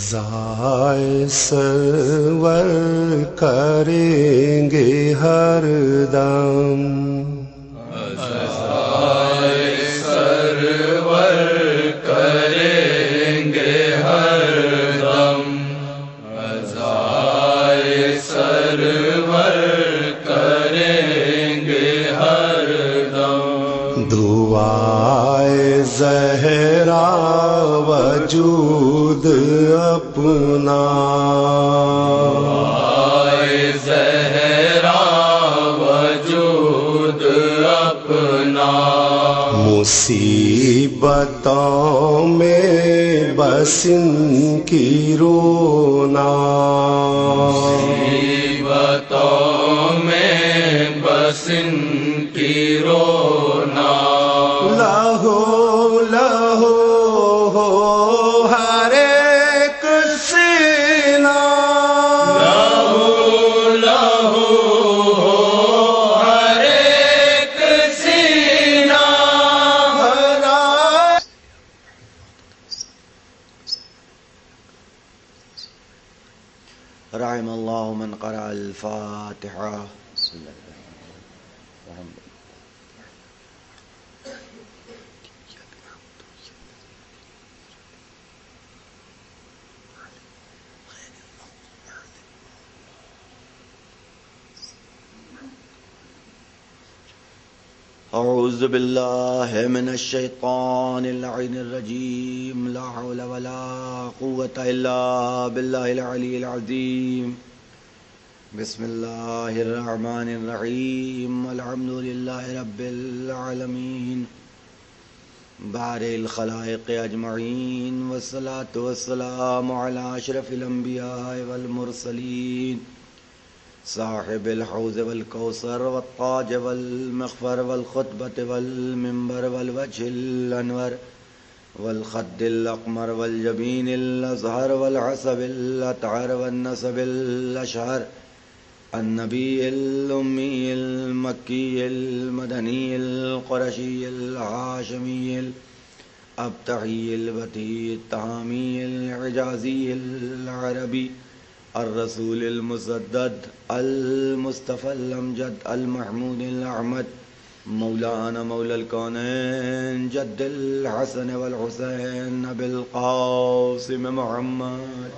ازائے سرور کریں گے ہر دم، ازائے سرور کریں گے ہر دم، ازائے سرور کریں گے ہر دم، دعائے زہرا وجود اپنا، دعائے زہرا وجود اپنا، مصیبتوں میں بس ان کی رونا، مصیبتوں میں بس ان کی رونا، لہو لہو ہو ہر ایک سینہ، لہو لہو ہر ایک سینہ، رحم اللہ من قرأ الفاتحہ. بسم اللہ الرحمن الرحیم. اعوذ باللہ من الشیطان اللعین الرجیم. لا حول ولا قوة الا باللہ العلی العظیم. بسم اللہ الرحمن الرحیم. الحمد للہ رب العالمین بارئ الخلائق اجمعین، والصلاة والسلام علی اشرف الانبیاء والمرسلین، صاحب الحوض والکوثر والتاج والمغفر والخطبة والمنبر والوجه الانور والخد الاقمر والجبین الازہر والعصب الاطہر والنسب الاشہر، النبی الامی المکی المدنی القرشی الہاشمی الابتحی البتی التہامی العجازی العربی، الرسول المسدد المصطفى الامجد المحمود الاحمد، مولانا مولا الكونين جد الحسن والحسين ابي القاسم محمد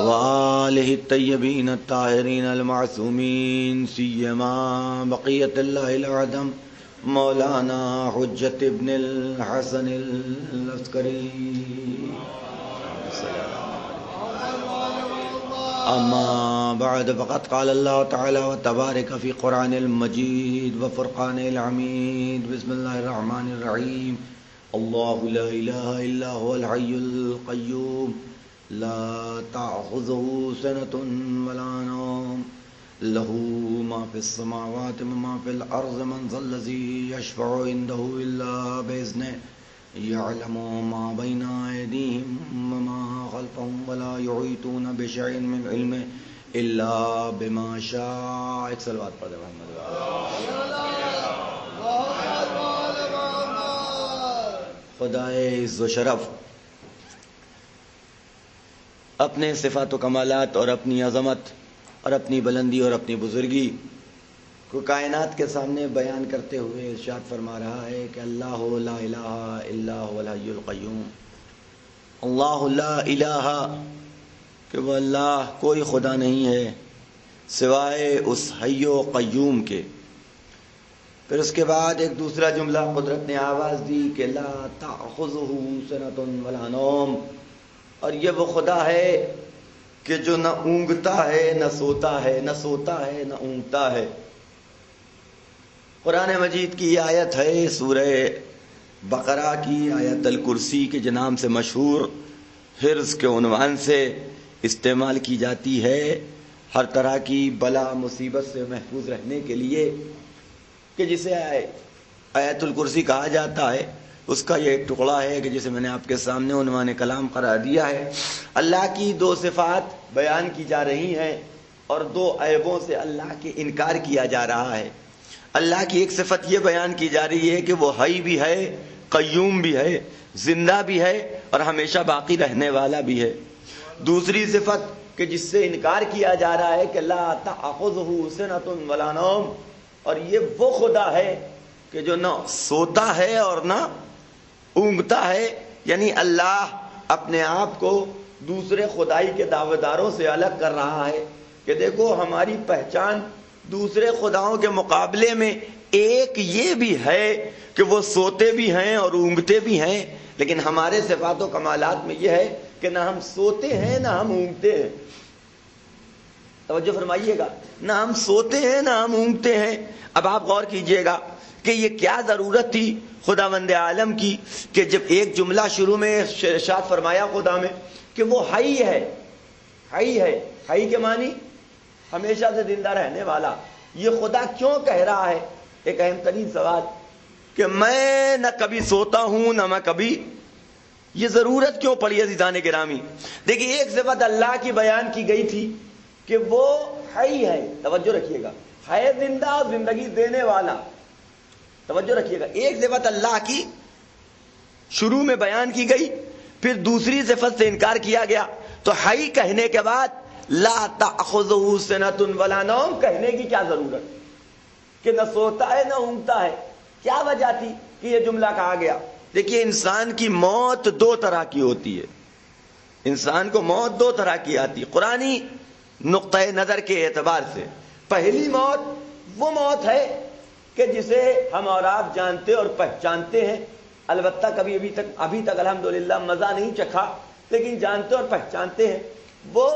وآله الطيبين الطاهرين المعصومين، سيما بقية الله الأعظم مولانا حجت ابن الحسن العسکری. اما بعد فقد قال اللہ تعالی وتبارک فی قرآن المجید وفرقان الحمید. بسم اللہ الرحمن الرحیم. اللہ لا الہ الا هو الحی القیوم لا تأخذه سنة ولا نوم، له ما في السماوات وما في الأرض، من ذا الذي يشفع عنده إلا بإذنه، يعلم ما بين أيديهم وما خلفهم، ولا يحيطون بشيء من علمه إلا بما شاء. ایک صلوات پڑھ محمد. خدائے عز و شرف اپنے صفات و کمالات اور اپنی عظمت اور اپنی بلندی اور اپنی بزرگی کو کائنات کے سامنے بیان کرتے ہوئے ارشاد فرما رہا ہے کہ اللہ لا الہ الا هو الحی القیوم. اللہ لا الہ، کہ وہ اللہ کوئی خدا نہیں ہے سوائے اس حی و قیوم کے. پھر اس کے بعد ایک دوسرا جملہ قدرت نے آواز دی کہ لا تأخذہ سنۃ ولا نوم، اور یہ وہ خدا ہے کہ جو نہ اونگتا ہے نہ سوتا ہے، نہ سوتا ہے نہ اونگتا ہے. قرآن مجید کی آیت ہے، سورہ بقرہ کی آیت الکرسی کے نام سے مشہور، حرز کے عنوان سے استعمال کی جاتی ہے ہر طرح کی بلا مصیبت سے محفوظ رہنے کے لیے، کہ جسے آیت الکرسی کہا جاتا ہے. اس کا یہ ایک ٹکڑا ہے کہ جسے میں نے آپ کے سامنے عنوان کلام قرار دیا ہے. اللہ کی دو صفات بیان کی جا رہی ہیں اور دو عیبوں سے اللہ کے انکار کیا جا رہا ہے. اللہ کی ایک صفت یہ بیان کی جا رہی ہے کہ وہ حی بھی ہے، قیوم بھی ہے، زندہ بھی ہے اور ہمیشہ باقی رہنے والا بھی ہے۔ دوسری صفت کہ جس سے انکار کیا جا رہا ہے کہ لا تأخذہ سنۃ ولا نوم، اور یہ وہ خدا ہے کہ جو نہ سوتا ہے اور نہ اونگتا ہے، یعنی اللہ اپنے آپ کو دوسرے خدائی کے دعویداروں سے الگ کر رہا ہے کہ دیکھو ہماری پہچان دوسرے خداؤں کے مقابلے میں ایک یہ بھی ہے کہ وہ سوتے بھی ہیں اور اونگتے بھی ہیں، لیکن ہمارے صفات و کمالات میں یہ ہے کہ نہ ہم سوتے ہیں نہ ہم اونگتے ہیں۔ توجہ فرمائیے گا، نہ ہم سوتے ہیں نہ ہم اونگتے ہیں۔ اب آپ غور کیجئے گا کہ یہ کیا ضرورت تھی خداوند عالم کی کہ جب ایک جملہ شروع میں ارشاد فرمایا خدا میں کہ وہ حی ہے، حی ہے، حی کے معنی ہمیشہ سے زندہ رہنے والا، یہ خدا کیوں کہہ رہا ہے؟ ایک اہم ترین سوال کہ میں نہ کبھی سوتا ہوں نہ میں کبھی، یہ ضرورت کیوں پڑی عزیزان گرامی؟ دیکھیے ایک صفت اللہ کی بیان کی گئی تھی کہ وہ حی ہے، توجہ رکھیے گا، ہے زندہ اور زندگی دینے والا، توجہ رکھیے گا، ایک صفت اللہ کی شروع میں بیان کی گئی، پھر دوسری صفت سے انکار کیا گیا، تو حی کہنے کے بعد لا تأخذہ سنۃ ولا نوم کہنے کی کیا ضرورت کہ نہ سوتا ہے نہ اونگتا ہے؟ کیا وجہ تھی کہ یہ جملہ کہا گیا؟ دیکھیے انسان کی موت دو طرح کی ہوتی ہے، انسان کو موت دو طرح کی آتی ہے قرآنی نقطۂ نظر کے اعتبار سے۔ پہلی موت وہ موت ہے کہ جسے ہم اور آپ جانتے اور پہچانتے ہیں، البتہ کبھی ابھی تک الحمدللہ مزہ نہیں چکھا، لیکن جانتے اور پہچانتے ہیں، وہ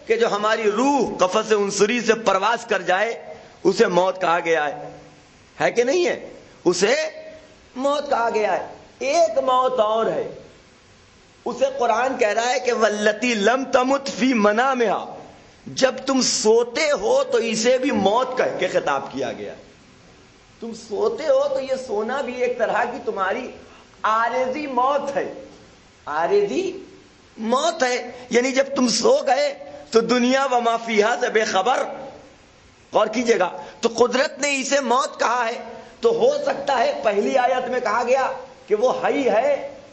کہ جو ہماری روح قفس عنصری سے پرواز کر جائے اسے موت کہا گیا ہے کہ نہیں ہے؟ اسے موت کہا گیا ہے۔ ایک موت اور ہے، اسے قرآن کہہ رہا ہے کہ والتی لم تمت فی منامہا، جب تم سوتے ہو تو اسے بھی موت کہہ کے خطاب کیا گیا۔ تم سوتے ہو تو یہ سونا بھی ایک طرح کی تمہاری عارضی موت ہے، عارضی موت ہے، یعنی جب تم سو گئے تو دنیا و ما فیہا سے بے خبر۔ غور کیجئے گا، تو قدرت نے اسے موت کہا ہے، تو ہو سکتا ہے پہلی آیت میں کہا گیا کہ وہ حی ہے،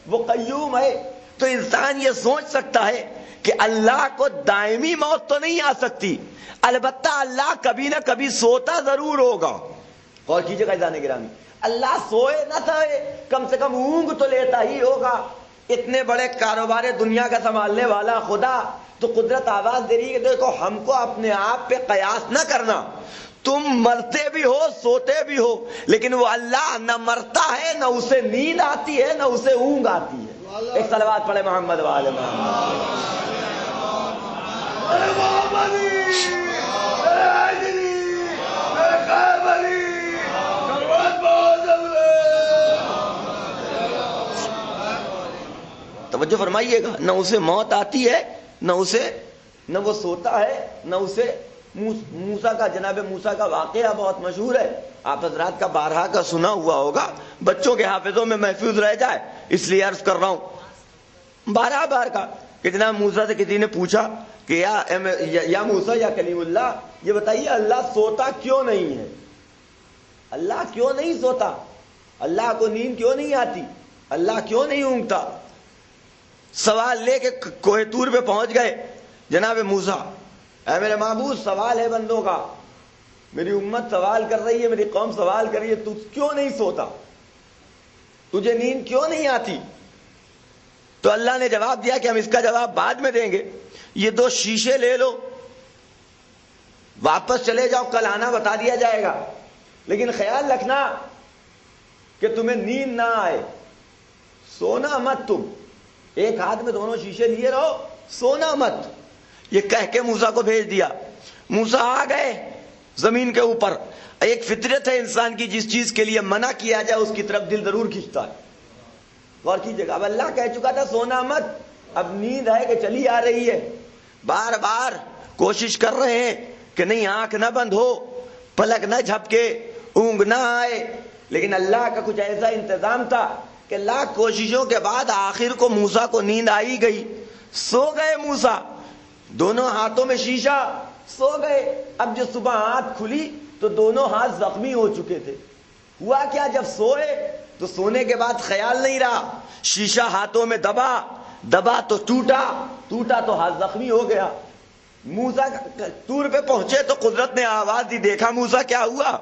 وہ قیوم ہے، تو انسان یہ سوچ سکتا ہے کہ اللہ کو دائمی موت تو نہیں آ سکتی، البتہ اللہ کبھی نہ کبھی سوتا ضرور ہوگا۔ غور کیجئے گا جانے گرامی، اللہ سوئے نہ تھا، کم سے کم اونگ تو لیتا ہی ہوگا۔ اتنے بڑے کاروبار دنیا کا سنبھالنے والا خدا، تو قدرت آواز دے رہی ہے کہ دیکھو ہم کو اپنے آپ پہ قیاس نہ کرنا، تم مرتے بھی ہو سوتے بھی ہو، لیکن وہ اللہ نہ مرتا ہے، نہ اسے نیند آتی ہے، نہ اسے اونگ آتی ہے۔ ایک صلوات پڑھے محمد وآل توجہ فرمائیے گا، نہ اسے موت آتی ہے، نہ وہ سوتا ہے، نہ اسے موسیٰ کا، جناب موسیٰ کا واقعہ بہت مشہور ہے، آپ حضرات کا بارہا کا سنا ہوا ہوگا، بچوں کے حافظوں میں محفوظ رہ جائے اس لیے عرض کر رہا ہوں، بارہا بار کا کہ جناب موسیٰ سے کسی نے پوچھا کہ یا موسیٰ یا کلیم اللہ، یہ بتائیے اللہ سوتا کیوں نہیں ہے؟ اللہ کیوں نہیں سوتا؟ اللہ کو نیند کیوں نہیں آتی؟ اللہ کیوں نہیں اونگتا؟ سوال لے کے کوہ طور پہ پہنچ گئے جناب موسیٰ، اے میرے معبود سوال ہے بندوں کا، میری امت سوال کر رہی ہے، میری قوم سوال کر رہی ہے، تو کیوں نہیں سوتا؟ تجھے نیند کیوں نہیں آتی؟ تو اللہ نے جواب دیا کہ ہم اس کا جواب بعد میں دیں گے، یہ 2 شیشے لے لو، واپس چلے جاؤ، کل آنا بتا دیا جائے گا، لیکن خیال رکھنا کہ تمہیں نیند نہ آئے، سونا مت، تم ایک ہاتھ میں دونوں شیشے لیے رہو، سونا مت۔ یہ کہہ کے موسیٰ کو بھیج دیا، موسیٰ آ گئے زمین کے اوپر۔ ایک فطرت ہے انسان کی، جس چیز کے لیے منع کیا جائے اس کی طرف دل ضرور کھینچتا ہے۔ غور کیجیے گا، اب اللہ کہہ چکا تھا سونا مت، اب نیند ہے کہ چلی آ رہی ہے، بار بار کوشش کر رہے ہیں کہ نہیں آنکھ نہ بند ہو، پلک نہ جھپکے، اونگ نہ آئے، لیکن اللہ کا کچھ ایسا انتظام تھا کہ لاکھ کوششوں کے بعد آخر کو موسیٰ کو نیند آئی گئی، سو گئے موسیٰ، دونوں ہاتھوں میں شیشہ، سو گئے۔ اب جو صبح آنکھ کھلی تو دونوں ہاتھ زخمی ہو چکے تھے، ہوا کیا؟ جب سوئے تو سونے کے بعد خیال نہیں رہا، شیشہ ہاتھوں میں دبا تو ٹوٹا تو ہاتھ زخمی ہو گیا۔ موسیٰ طور پہ پہنچے تو قدرت نے آواز دی، دیکھا موسیٰ کیا ہوا؟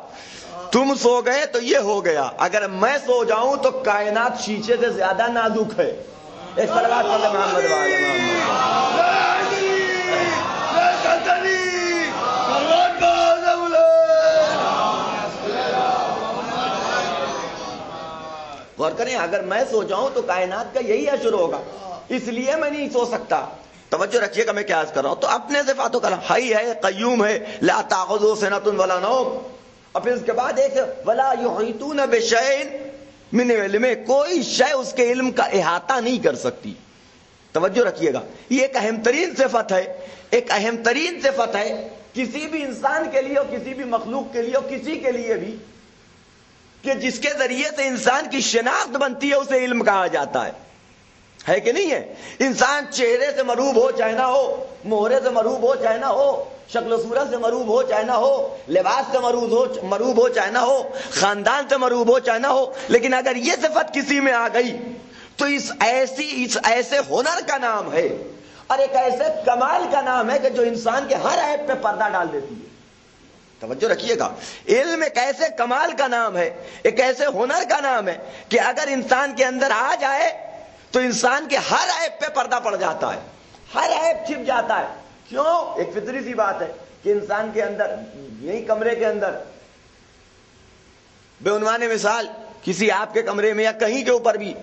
تم سو گئے تو یہ ہو گیا، اگر میں سو جاؤں تو کائنات شیشے سے زیادہ نازک ہے۔ ایک صلوات پڑھ لیں محمد وعلی محمد۔ غور کریں، اگر میں سو جاؤں تو کائنات کا یہی اثر ہوگا، اس لیے میں نہیں سو سکتا۔ توجہ رکھیے گا میں کیا عرض کر رہا ہوں۔ تو اپنے صفاتوں کا حی ہے، قیوم ہے، لا تاخذہ سنۃ ولا نوم، اور پھر اس کے بعد ایک ولا یحیطون بشیء من علمہ، کوئی شے اس کے علم کا احاطہ نہیں کر سکتی۔ توجہ رکھیے گا، یہ ایک اہم ترین صفت ہے، ایک اہم ترین صفت ہے کسی بھی انسان کے لیے اور کسی بھی مخلوق کے لیے اور کسی کے لیے بھی، کہ جس کے ذریعے سے انسان کی شناخت بنتی ہے اسے علم کہا جاتا ہے کہ نہیں ہے؟ انسان چہرے سے مروب ہو چاہے نہ ہو، مہرے سے مروب ہو چاہے نہ ہو، شکل و صورت سے مروب ہو چاہے نہ ہو، لباس سے مروب ہو چاہے نہ ہو، خاندان سے مروب ہو چاہے نہ ہو، لیکن اگر یہ صفت کسی میں آ گئی تو اس ایسے ہنر کا نام ہے اور ایک ایسے کمال کا نام ہے کہ جو انسان کے ہر عیب پہ پردہ ڈال دیتی ہے۔ توجہ رکھیے گا، علم ایک ایسے کمال کا نام ہے، ایک ایسے ہنر کا نام ہے کہ اگر انسان کے اندر آ جائے تو انسان کے ہر عیب پہ پردہ پڑ جاتا ہے، ہر عیب چھپ جاتا ہے۔ کیوں؟ ایک فطری سی بات ہے کہ انسان کے اندر، یہی کمرے کے اندر بے عنوان مثال کسی آپ کے کمرے میں یا کہیں کے اوپر بھی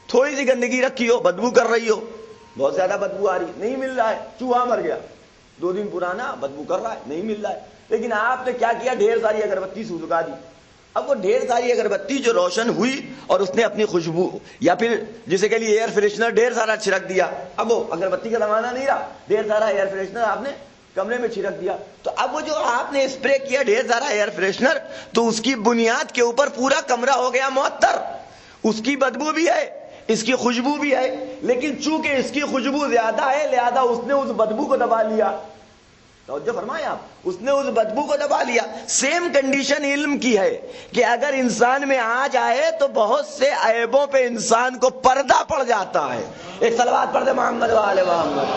تھوڑی سی گندگی رکھی ہو، بدبو کر رہی ہو، بہت زیادہ بدبو آ رہی، نہیں مل رہا ہے، چوہا مر گیا، 2 دن پرانا، بدبو کر رہا ہے، نہیں مل رہا ہے، لیکن آپ نے کیا کیا؟ ڈھیر ساری اگربتی سلگا دی۔ اب وہ ڈھیر ساری اگربتی جو روشن ہوئی اور اس نے اپنی خوشبو، یا پھر جسے کہ لیے ایئر فریشنر ڈھیر سارا چھڑک دیا، اب وہ اگربتی کا زمانہ نہیں رہا، ڈھیر سارا ایئر فریشنر آپ نے کمرے میں چھڑک دیا، تو اب وہ جو آپ نے اسپرے کیا ڈھیر سارا ایئر فریشنر، تو اس کی بنیاد کے اوپر پورا کمرہ ہو گیا معطر، اس کی بدبو بھی ہے، اس کی خوشبو بھی ہے، لیکن چونکہ اس کی خوشبو زیادہ ہے لہذا اس نے اس بدبو کو دبا لیا۔ توجہ فرمائیں آپ، اس نے اس بدبو کو دبا لیا۔ سیم کنڈیشن علم کی ہے کہ اگر انسان میں آ جائے تو بہت سے عیبوں پہ انسان کو پردہ پڑ جاتا ہے۔ ایک صلوات پڑھ دے محمد وعلی محمد۔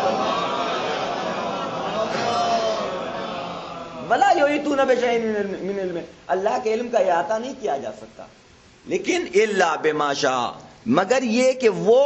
ولا یحیطون بشیء من علمہ، اللہ کے علم کا احاطہ نہیں کیا جا سکتا، لیکن الا بما شاء، مگر یہ کہ وہ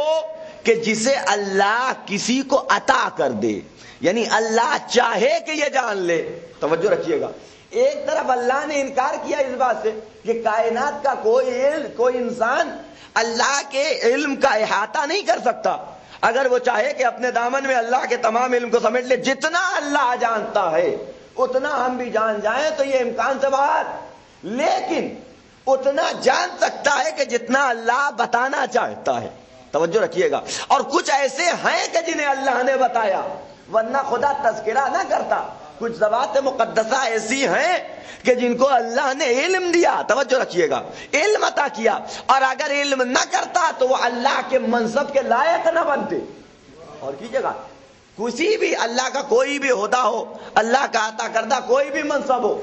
کہ جسے اللہ کسی کو عطا کر دے، یعنی اللہ چاہے کہ یہ جان لے۔ توجہ رکھیے گا، ایک طرف اللہ نے انکار کیا اس بات سے کہ کائنات کا کوئی انسان اللہ کے علم کا احاطہ نہیں کر سکتا، اگر وہ چاہے کہ اپنے دامن میں اللہ کے تمام علم کو سمیٹ لے، جتنا اللہ جانتا ہے اتنا ہم بھی جان جائیں تو یہ امکان سے باہر، لیکن اتنا جان سکتا ہے کہ جتنا اللہ بتانا چاہتا ہے۔ توجہ رکھیے گا، اور کچھ ایسے ہیں کہ جنہیں اللہ نے بتایا، ورنہ خدا تذکرہ نہ کرتا۔ کچھ ذوات مقدسہ ایسی ہیں کہ جن کو اللہ نے علم دیا، توجہ رکھیے گا، علم عطا کیا، اور اگر علم نہ کرتا تو وہ اللہ کے منصب کے لائق نہ بنتے۔ اور کیجیے گا، کسی بھی اللہ کا کوئی بھی عہدہ ہو، اللہ کا عطا کردہ کوئی بھی منصب ہو،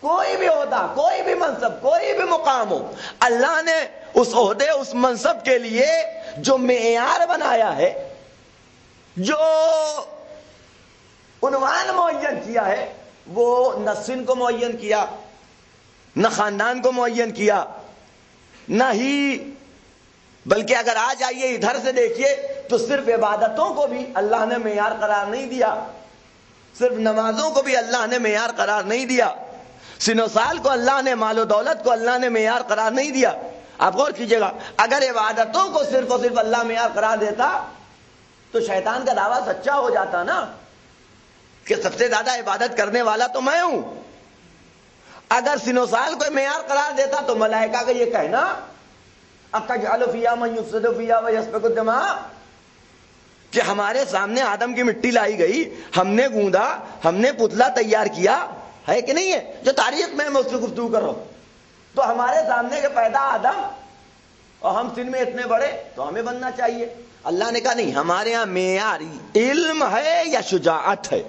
کوئی بھی عہدہ، کوئی بھی منصب، کوئی بھی مقام ہو، اللہ نے اس عہدے، اس منصب کے لیے جو معیار بنایا ہے، جو عنوان معین کیا ہے، وہ نہ سن کو معین کیا، نہ خاندان کو معین کیا، نہ ہی، بلکہ اگر آ جائیے ادھر سے دیکھیے تو صرف عبادتوں کو بھی اللہ نے معیار قرار نہیں دیا، صرف نمازوں کو بھی اللہ نے معیار قرار نہیں دیا، سن و سال کو اللہ نے، مال و دولت کو اللہ نے معیار قرار نہیں دیا۔ آپ غور کیجئے گا، اگر عبادتوں کو صرف اور صرف اللہ معیار قرار دیتا تو شیطان کا دعویٰ سچا ہو جاتا نا کہ سب سے زیادہ عبادت کرنے والا تو میں ہوں۔ اگر سن و سال کو معیار قرار دیتا تو ملائکہ کا یہ کہنا اَتَجْعَلُ فِيهَا مَن يُفْسِدُ فِيهَا وَيَسْفِكُ الدِّمَاءَ، کہ ہمارے سامنے آدم کی مٹی لائی گئی، ہم نے گوندا، ہم نے پتلا تیار کیا، ہے کہ نہیں ہے؟ جو تاریخ میں اس سے گفتگو کر رہا ہوں، تو ہمارے سامنے کے پیدا آدم، اور ہم سن میں اتنے بڑے، تو ہمیں بننا چاہیے۔ اللہ نے کہا نہیں، ہمارے ہاں معیار علم ہے یا شجاعت ہے،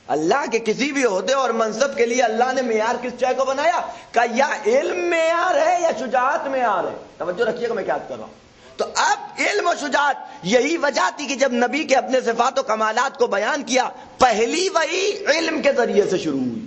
اللہ کے کسی بھی عہدے اور منصب کے لیے اللہ نے معیار کس شے کو بنایا؟ کہ یا علم معیار ہے یا شجاعت معیار ہے. توجہ رکھیے گا میں کیا کر رہا ہوں. تو اب علم و شجاعت، یہی وجہ تھی کہ جب نبی کے اپنے صفات و کمالات کو بیان کیا، پہلی وحی علم کے ذریعے سے شروع ہوئی.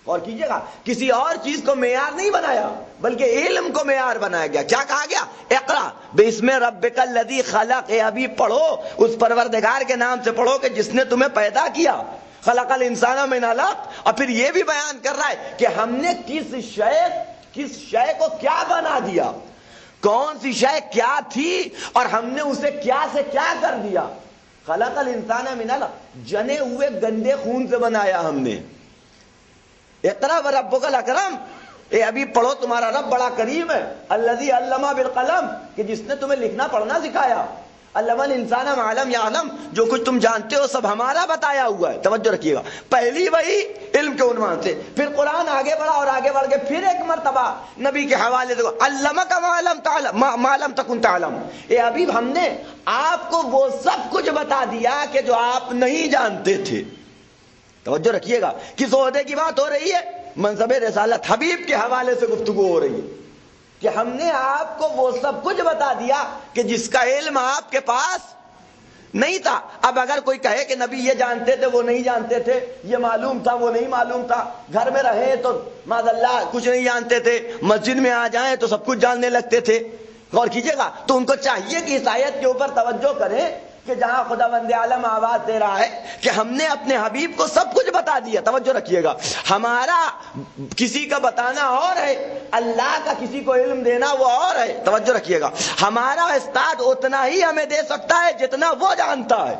اور کیجئے گا، کسی اور چیز کو معیار نہیں بنایا بلکہ علم کو معیار بنایا گیا. کیا کہا گیا؟ اقرا باسم ربک الذی خلق. ابھی پڑھو اس پروردگار کے نام سے پڑھو کہ جس نے تمہیں پیدا کیا. خلق الانسان من علق. اور پھر یہ بھی بیان کر رہا ہے کہ ہم نے کس شے کو کیا بنا دیا، کون سی شے کیا تھی اور ہم نے اسے کیا سے کیا کر دیا. خلق الانسان من علق، جنے ہوئے گندے خون سے بنایا ہم نے. اقرا وربک الاکرم. ابھی پڑھو تمہارا رب بڑا کریم ہے. الذی علم بالقلم، کہ جس نے تمہیں لکھنا پڑھنا سکھایا. علم الانسان ما لم یعلم، جو کچھ تم جانتے ہو سب ہمارا بتایا ہوا ہے. توجہ رکھیے گا، پہلی وہی علم کے عنوان سے. پھر قرآن آگے بڑھا اور آگے بڑھ کے پھر ایک مرتبہ نبی کے حوالے سے علمک ما لم تکن تعلم. ابھی ہم نے آپ کو وہ سب کچھ بتا دیا کہ جو آپ نہیں جانتے تھے. توجہ رکھیے گا، کس عہدے کی بات ہو رہی ہے؟ منصب رسالت، حبیب کے حوالے سے گفتگو ہو رہی ہے کہ ہم نے آپ کو وہ سب کچھ بتا دیا کہ جس کا علم آپ کے پاس نہیں تھا. اب اگر کوئی کہے کہ نبی یہ جانتے تھے وہ نہیں جانتے تھے، یہ معلوم تھا وہ نہیں معلوم تھا، گھر میں رہے تو معاذ اللہ کچھ نہیں جانتے تھے، مسجد میں آ جائیں تو سب کچھ جاننے لگتے تھے، غور کیجیے گا، تو ان کو چاہیے کہ اس آیت کے اوپر توجہ کریں کہ جہاں خداوند عالم آواز دے رہا ہے کہ ہم نے اپنے حبیب کو سب کچھ بتا دیا. توجہ رکھیے گا، ہمارا کسی کا بتانا اور ہے، اللہ کا کسی کو علم دینا وہ اور ہے. توجہ رکھیے گا، ہمارا استاد اتنا ہی ہمیں دے سکتا ہے جتنا وہ جانتا ہے.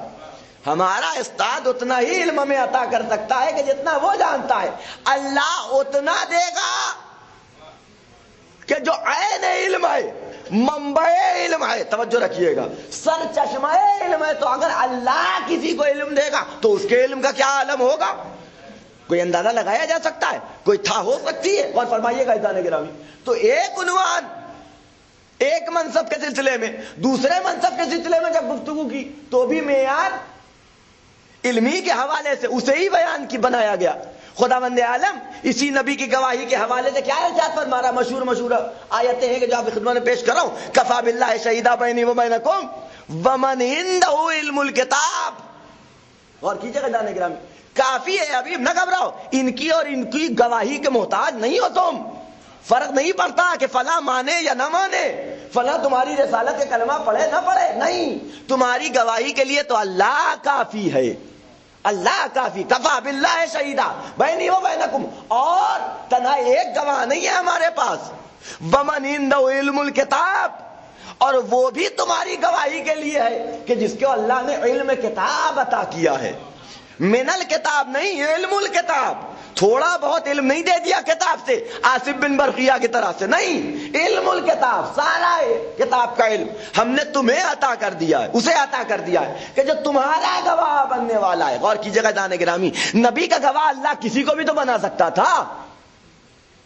ہمارا استاد اتنا ہی علم ہمیں عطا کر سکتا ہے کہ جتنا وہ جانتا ہے. اللہ اتنا دے گا کہ جو عین علم ہے، منبع علم ہے. توجہ رکھیے گا، سر چشمہ علم ہے. تو اگر اللہ کسی کو علم دے گا تو اس کے علم کا کیا عالم ہوگا؟ کوئی اندازہ لگایا جا سکتا ہے؟ کوئی تھا ہو سکتی ہے؟ اور فرمائیے گا عزیزان گرامی، تو ایک عنوان ایک منصب کے سلسلے میں دوسرے منصب کے سلسلے میں جب گفتگو کی تو بھی معیار علمی کے حوالے سے اسے ہی بیان کی بنایا گیا. خداوند عالم اسی نبی کی گواہی کے حوالے سے کیا ارشاد فرما رہا؟ مشہور آیتیں ہیں کہ جو آپ کی خدمت میں پیش کر رہا ہوں. کفا باللہ شہیدا بینی و بینکم ومن عنده علم الکتاب. اور کیجیے گا جانے گرامی، کافی ہے ابھی، نہ گھبراؤ، ان کی اور ان کی گواہی کے محتاج نہیں ہو تم. فرق نہیں پڑتا کہ فلاں مانے یا نہ مانے، فلاں تمہاری رسالت کے کلمہ پڑھے نہ پڑھے، نہیں، تمہاری گواہی کے لیے تو اللہ کافی ہے. اللہ کافی، کفا باللہ شہیدا بینی و بینکم. اور تنہا ایک گواہ نہیں ہے ہمارے پاس، ومن عنده علم الکتاب، اور وہ بھی تمہاری گواہی کے لیے ہے کہ جس کو اللہ نے علم کتاب عطا کیا ہے. من الکتاب نہیں، علم الکتاب. تھوڑا بہت علم نہیں دے دیا کتاب سے آصف بن برقیہ کی طرح سے، نہیں، علم الکتاب، سارا کتاب کا علم ہم نے تمہیں عطا کر دیا ہے، اسے عطا کر دیا ہے کہ جو تمہارا گواہ بننے والا ہے. غور کیجیے گا جان گرامی، نبی کا گواہ اللہ کسی کو بھی تو بنا سکتا تھا.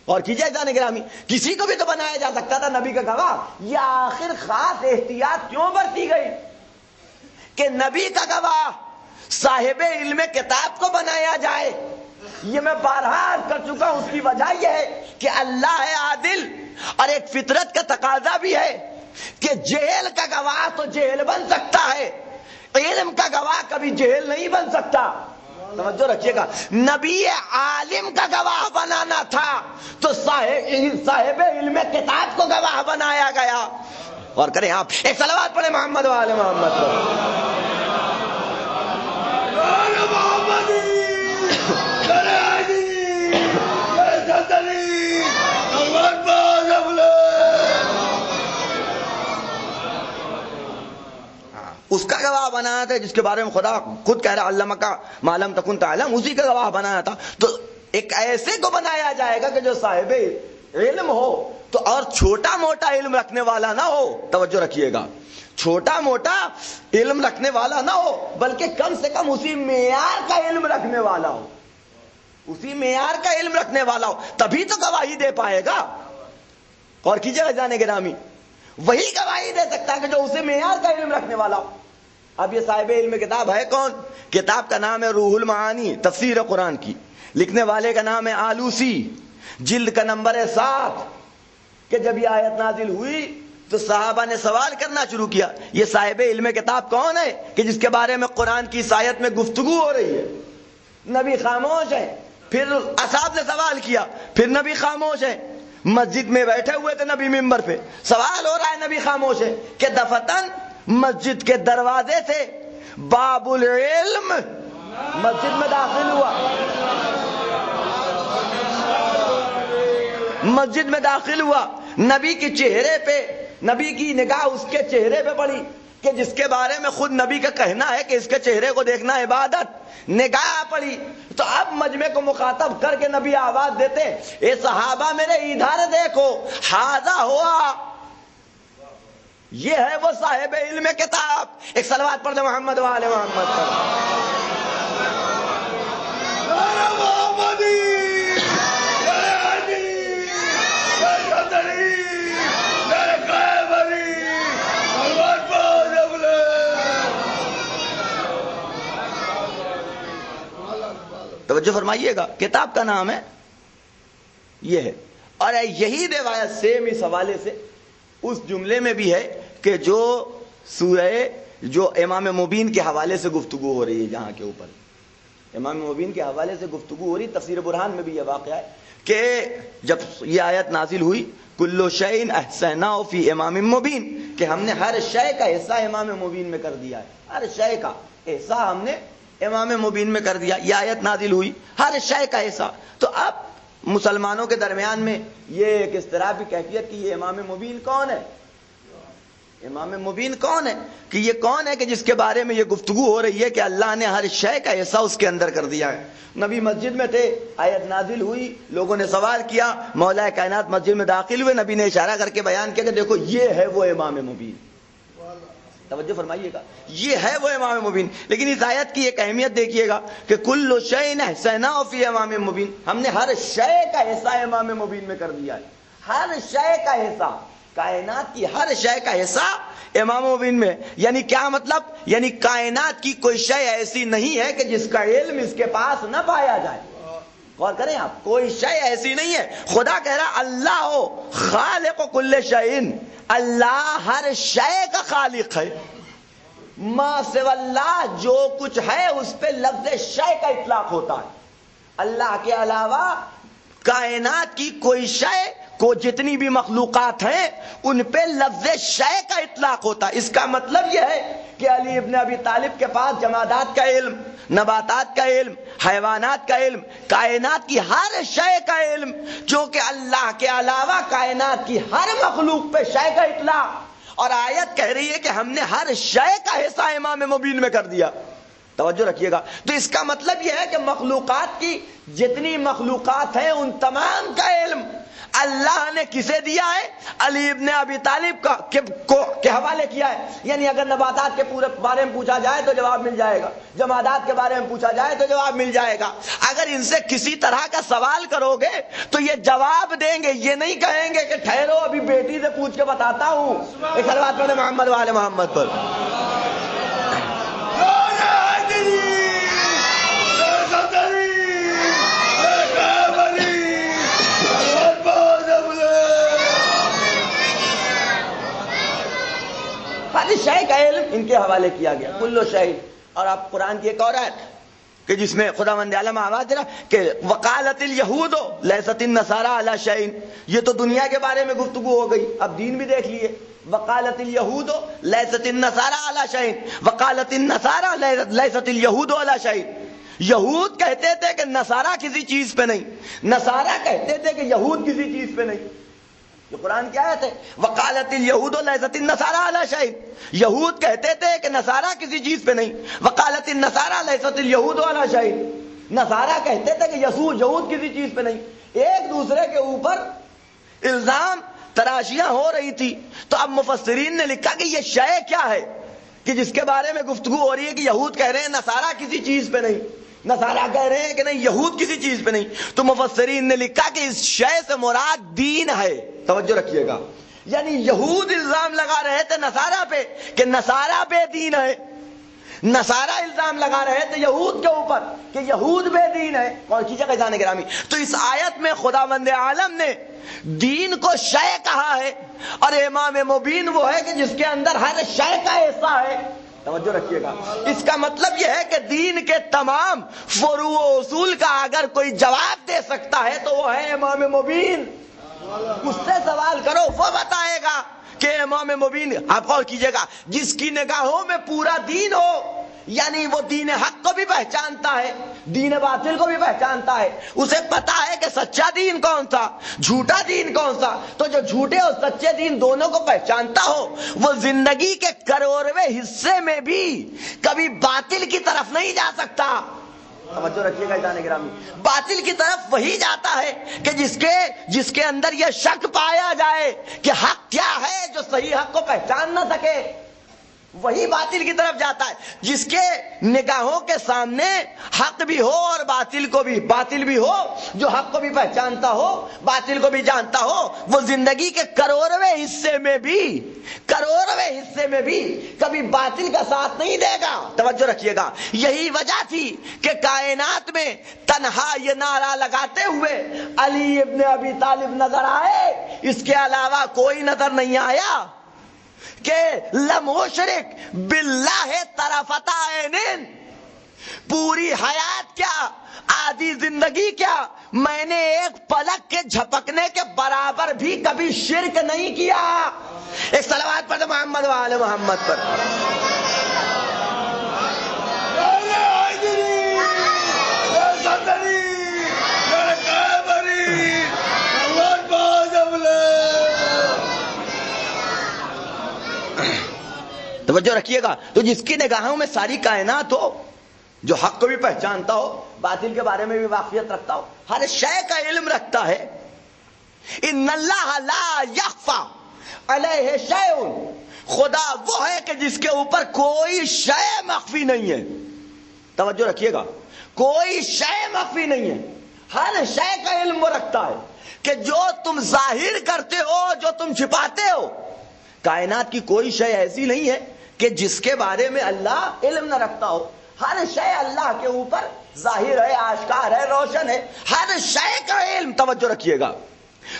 اور کیجیے جان گرامی، کسی کو بھی تو بنایا جا سکتا تھا نبی کا گواہ. یہ آخر خاص احتیاط کیوں برتی گئی کہ نبی کا گواہ صاحب علم کتاب کو بنایا جائے؟ یہ میں بارہا عرض کر چکا ہوں. اس کی وجہ یہ ہے کہ اللہ ہے عادل، اور ایک فطرت کا تقاضا بھی ہے کہ جہل کا گواہ تو جہل بن سکتا ہے، علم کا گواہ کبھی جہل نہیں بن سکتا. توجہ رکھیے گا، نبی عالم کا گواہ بنانا تھا تو صاحب علم کتاب کو گواہ بنایا گیا. اور کریں آپ ایک صلوات پڑھیں محمد و آل محمد پر. اس کا گواہ بنانا تھا جس کے بارے میں خدا خود کہہ رہا علمک ما لم تکن تعلم، اسی کا گواہ بنانا تھا. تو ایک ایسے کو بنایا جائے گا کہ جو صاحب علم ہو، تو اور چھوٹا موٹا علم رکھنے والا نہ ہو. توجہ رکھیے گا، چھوٹا موٹا علم رکھنے والا نہ ہو بلکہ کم سے کم اسی معیار کا علم رکھنے والا ہو، اسی معیار کا علم رکھنے والا ہو، تبھی تو گواہی دے پائے گا. اور کیجیے گا جانے گرامی، وہی گواہی دے سکتا ہے کہ جو اسے معیار کا علم رکھنے والا ہو. اب یہ صاحب علم کتاب ہے کون؟ کتاب کا نام ہے روح المعانی، تفسیر قرآن کی، لکھنے والے کا نام ہے آلوسی، جلد کا نمبر ہے 7۔ کہ جب یہ آیت نازل ہوئی تو صحابہ نے سوال کرنا شروع کیا، یہ صاحب علم کتاب کون ہے کہ جس کے بارے میں قرآن کی اس آیت میں گفتگو ہو رہی ہے؟ نبی خاموش ہے۔ پھر اصحاب نے سوال کیا، پھر نبی خاموش ہے۔ مسجد میں بیٹھے ہوئے تھے نبی ممبر پہ، سوال ہو رہا ہے، نبی خاموش ہے کہ دفتن مسجد کے دروازے سے باب العلم مسجد میں داخل ہوا، مسجد میں داخل ہوا، نبی کے چہرے پہ، نبی کی نگاہ اس کے چہرے پہ پڑی کہ جس کے بارے میں خود نبی کا کہنا ہے کہ اس کے چہرے کو دیکھنا عبادت، نگاہ پڑی۔ تو اب مجمع کو مخاطب کر کے نبی آواز دیتے، اے صحابہ میرے ادھر دیکھو، ہاذا ہوا، یہ ہے وہ صاحب علم کتاب۔ ایک صلوات پڑھ دے محمد و آل محمد پر۔ توجہ فرمائیے گا، کتاب کا نام ہے یہ ہے، اور یہی روایت سیم اس حوالے سے اس جملے میں بھی ہے کہ جو سورہ جو امام مبین کے حوالے سے گفتگو ہو رہی ہے، جہاں کے اوپر امام مبین کے حوالے سے گفتگو ہو رہی، تفسیر برہان میں بھی یہ واقعہ ہے کہ جب یہ آیت نازل ہوئی کلو شیء احصیناہ فی امام مبین، کہ ہم نے ہر شے کا حصہ امام مبین میں کر دیا ہے، ہر شے کا حصہ ہم نے امام مبین میں کر دیا۔ یہ آیت نازل ہوئی ہر شے کا حصہ۔ تو اب مسلمانوں کے درمیان میں یہ ایک اضطرابی کیفیت کی، یہ امام مبین کون ہے؟ امام مبین کون ہے؟ کہ یہ کون ہے کہ جس کے بارے میں یہ گفتگو ہو رہی ہے کہ اللہ نے ہر شے کا حصہ اس کے اندر کر دیا ہے۔ نبی مسجد میں تھے، آیت نازل ہوئی، لوگوں نے سوال کیا، مولا کائنات مسجد میں داخل ہوئے، نبی نے اشارہ کر کے بیان کیا کہ دیکھو یہ ہے وہ امام مبین۔ توجہ فرمائیے گا، یہ ہے وہ امام مبین۔ لیکن اس آیت کی ایک اہمیت دیکھیے گا کہ کل شیء احصیناہ فی امام مبین، ہم نے ہر شے کا حصہ امام مبین میں کر دیا ہے، ہر شے کا حصہ، کائنات کی ہر شے کا حصہ امام مبین میں۔ یعنی کیا مطلب؟ یعنی کائنات کی کوئی شے ایسی نہیں ہے کہ جس کا علم اس کے پاس نہ پایا جائے۔ غور کریں آپ، کوئی شے ایسی نہیں ہے۔ خدا کہہ رہا اللہ ہو خالق کل شیء، اللہ ہر شے کا خالق ہے۔ ما سوى اللہ، جو کچھ ہے اس پہ لفظ شے کا اطلاق ہوتا ہے۔ اللہ کے علاوہ کائنات کی کوئی شے کو، جتنی بھی مخلوقات ہیں ان پہ لفظ شے کا اطلاق ہوتا ہے۔ اس کا مطلب یہ ہے کہ علی ابن ابی طالب کے پاس جمادات کا علم، نباتات کا علم، حیوانات کا علم، کائنات کی ہر شے کا علم، جو کہ اللہ کے علاوہ کائنات کی ہر مخلوق پہ شے کا اطلاق۔ اور آیت کہہ رہی ہے کہ ہم نے ہر شے کا حصہ امام مبین میں کر دیا۔ توجہ رکھیے گا، تو اس کا مطلب یہ ہے کہ مخلوقات کی جتنی مخلوقات ہیں ان تمام کا علم اللہ نے کسے دیا ہے؟ علی ابن ابی طالب کے حوالے کیا ہے۔ یعنی اگر نباتات کے پورے بارے میں پوچھا جائے تو جواب مل جائے گا، جمادات کے بارے میں پوچھا جائے تو جواب مل جائے گا۔ اگر ان سے کسی طرح کا سوال کرو گے تو یہ جواب دیں گے، یہ نہیں کہیں گے کہ ٹھہرو ابھی بیٹی سے پوچھ کے بتاتا ہوں۔ ایک صلوات پڑھیں محمد والے محمد پر۔ ہر شے کا علم ان کے حوالے کیا گیا، کلو شیء۔ اور آپ قرآن کی ایک اور آیت کہ جس میں خداوند عالم آواز دے رہا کہ وقالت الیہود لیست النصارى علی شیء، یہ تو دنیا کے بارے میں گفتگو ہو گئی، اب دین بھی دیکھ لیے۔ وقالت الیہود لیست النصارى علی شیء وقالت النصارى لیست الیہود علی شیء۔ یہود کہتے تھے کہ نصارہ کسی چیز پہ نہیں، نصارہ کہتے تھے کہ یہود کسی چیز پہ نہیں۔ یہ قرآن کی آیت ہے، وقالت الیہود لیست النصارى علی شیء، یہود کہتے تھے کہ نصارہ کسی چیز پہ نہیں، وقالت النصارى لیست الیہود علی شیء، نصارہ کہتے تھے کہ یہود کسی چیز پہ نہیں۔ ایک دوسرے کے اوپر الزام تراشیاں ہو رہی تھی، تو اب مفسرین نے لکھا کہ یہ شے کیا ہے کہ جس کے بارے میں گفتگو ہو رہی ہے کہ یہود کہہ رہے ہیں نصارہ کسی چیز پہ نہیں، نصارہ کہہ رہے ہیں کہ نہیں یہود کسی چیز پہ نہیں، تو مفسرین نے لکھا کہ اس شے سے مراد دین ہے۔ توجہ رکھیے گا، یعنی یہود الزام لگا رہے تھے نصارہ پہ کہ نصارہ بے دین ہے، نصارہ الزام لگا رہے تھے یہود کے اوپر کہ یہود بے دین ہے. اور کیجیے گا عزیزان گرامی، تو اس آیت میں خداوند عالم نے دین کو شے کہا ہے، اور امام مبین وہ ہے کہ جس کے اندر ہر شے کا حصہ ہے. توجہ رکھیے گا، اس کا مطلب یہ ہے کہ دین کے تمام فروع و اصول کا اگر کوئی جواب دے سکتا ہے تو وہ ہے امام مبین. اس سے سوال کرو وہ بتائے گا کہ امام مبین. آپ غور کیجئے گا، جس کی نگاہوں میں پورا دین ہو، یعنی وہ دین حق کو بھی پہچانتا ہے، دین باطل کو بھی پہچانتا ہے، اسے پتا ہے کہ سچا دین کون سا، جھوٹا دین کون سا. تو جو جھوٹے اور سچے دین دونوں کو پہچانتا ہو، وہ زندگی کے کروڑویں حصے میں بھی کبھی باطل کی طرف نہیں جا سکتا. توجہ رکھیے گا عزیزان گرامی، باطل کی طرف وہی جاتا ہے کہ جس کے اندر یہ شک پایا جائے کہ حق کیا ہے، جو صحیح حق کو پہچان نہ سکے وہی باطل کی طرف جاتا ہے. جس کے نگاہوں کے سامنے حق بھی ہو اور باطل بھی ہو، جو حق کو بھی پہچانتا ہو باطل کو بھی جانتا ہو، وہ زندگی کے کروڑویں حصے میں بھی کبھی باطل کا ساتھ نہیں دے گا. توجہ رکھیے گا، یہی وجہ تھی کہ کائنات میں تنہا یہ نعرہ لگاتے ہوئے علی ابن ابی طالب نظر آئے، اس کے علاوہ کوئی نظر نہیں آیا کہ لم اشرک باللہ طرفتا عین. پوری حیات کیا، آدھی زندگی کیا، میں نے ایک پلک کے جھپکنے کے برابر بھی کبھی شرک نہیں کیا. ایک صلوات پڑھ محمد و آل محمد پر. توجہ رکھیے گا، تو جس کی نگاہوں میں ساری کائنات ہو، جو حق کو بھی پہچانتا ہو، باطل کے بارے میں بھی واقفیت رکھتا ہو، ہر شے کا علم رکھتا ہے. ان اللہ لا یخفی علیہ شیء، خدا وہ ہے کہ جس کے اوپر کوئی شے مخفی نہیں ہے. توجہ رکھیے گا، کوئی شے مخفی نہیں ہے، ہر شے کا علم وہ رکھتا ہے کہ جو تم ظاہر کرتے ہو، جو تم چھپاتے ہو. کائنات کی کوئی شے ایسی نہیں ہے کہ جس کے بارے میں اللہ علم نہ رکھتا ہو. ہر شے اللہ کے اوپر ظاہر ہے، آشکار ہے، روشن ہے، ہر شے کا علم. توجہ رکھیے گا،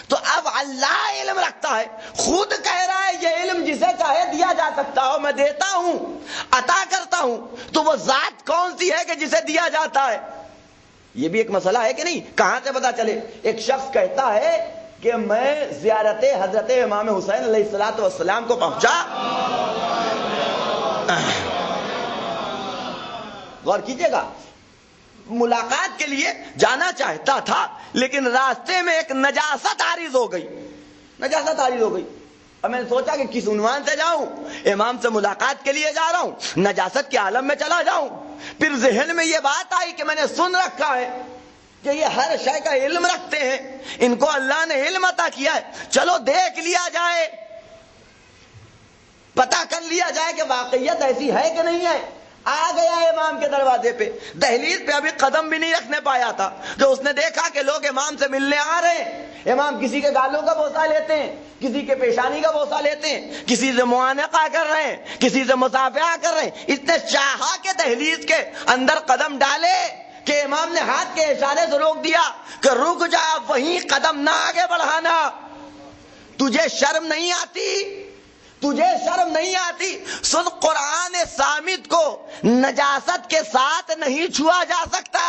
تو اب اللہ علم رکھتا ہے، خود کہہ رہا ہے یہ علم جسے چاہے دیا جا سکتا ہو، میں دیتا ہوں، عطا کرتا ہوں. تو وہ ذات کون سی ہے کہ جسے دیا جاتا ہے؟ یہ بھی ایک مسئلہ ہے کہ نہیں. کہاں سے پتا چلے؟ ایک شخص کہتا ہے کہ میں زیارت حضرت امام حسین علیہ الصلوۃ والسلام کو پہنچا. غور کیجئے گا، ملاقات کے لیے جانا چاہتا تھا، لیکن راستے میں ایک نجاست عارض ہو گئی. اور میں نے سوچا کہ کس عنوان سے جاؤں، امام سے ملاقات کے لیے جا رہا ہوں، نجاست کے عالم میں چلا جاؤں. پھر ذہن میں یہ بات آئی کہ میں نے سن رکھا ہے کہ یہ ہر شے کا علم رکھتے ہیں، ان کو اللہ نے علم عطا کیا ہے، چلو دیکھ لیا جائے، پتہ کر لیا جائے کہ واقعیت ایسی ہے کہ نہیں ہے. آ گیا امام کے دروازے پہ، دہلیز پہ ابھی قدم بھی نہیں رکھنے پایا تھا، جو اس نے دیکھا کہ لوگ امام سے ملنے آ رہے ہیں. امام کسی کے گالوں کا بوسہ لیتے ہیں، کسی کے پیشانی کا بوسہ لیتے ہیں، کسی سے معانقہ کر رہے ہیں، کسی سے مصافحہ کر رہے ہیں. اتنے چاہا کہ دہلیز کے اندر قدم ڈالے کہ امام نے ہاتھ کے اشارے سے روک دیا کہ رک جا، وہیں قدم نہ آگے بڑھانا. تجھے شرم نہیں آتی؟ سن، قرآن صامت کو نجاست کے ساتھ نہیں چھوا جا سکتا.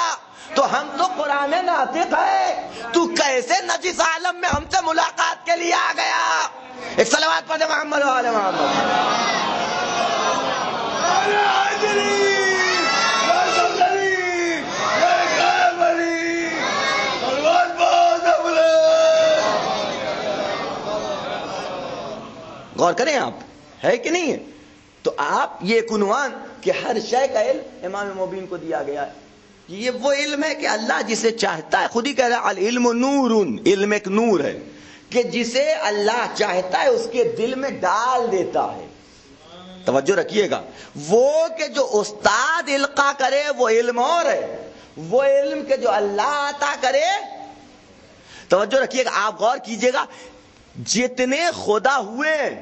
تو ہم تو قرآن ناطق ہے، تو کیسے نجس عالم میں ہم سے ملاقات کے لیے آ گیا؟ ایک صلوات پڑھے محمد و آل محمد. غور کریں آپ، ہے کہ نہیں ہے؟ تو آپ یہ ایک عنوان کہ ہر شے کا علم امام مبین کو دیا گیا ہے. یہ وہ علم ہے کہ اللہ جسے چاہتا ہے، خود ہی کہہ رہا ہے العلم نور، علم ایک نور ہے کہ جسے اللہ چاہتا ہے اس کے دل میں ڈال دیتا ہے. توجہ رکھیے گا، وہ کہ جو استاد القا کرے وہ علم اور ہے، وہ علم کہ جو اللہ عطا کرے. توجہ رکھیے گا، آپ غور کیجئے گا، جتنے خدا ہوئے ہیں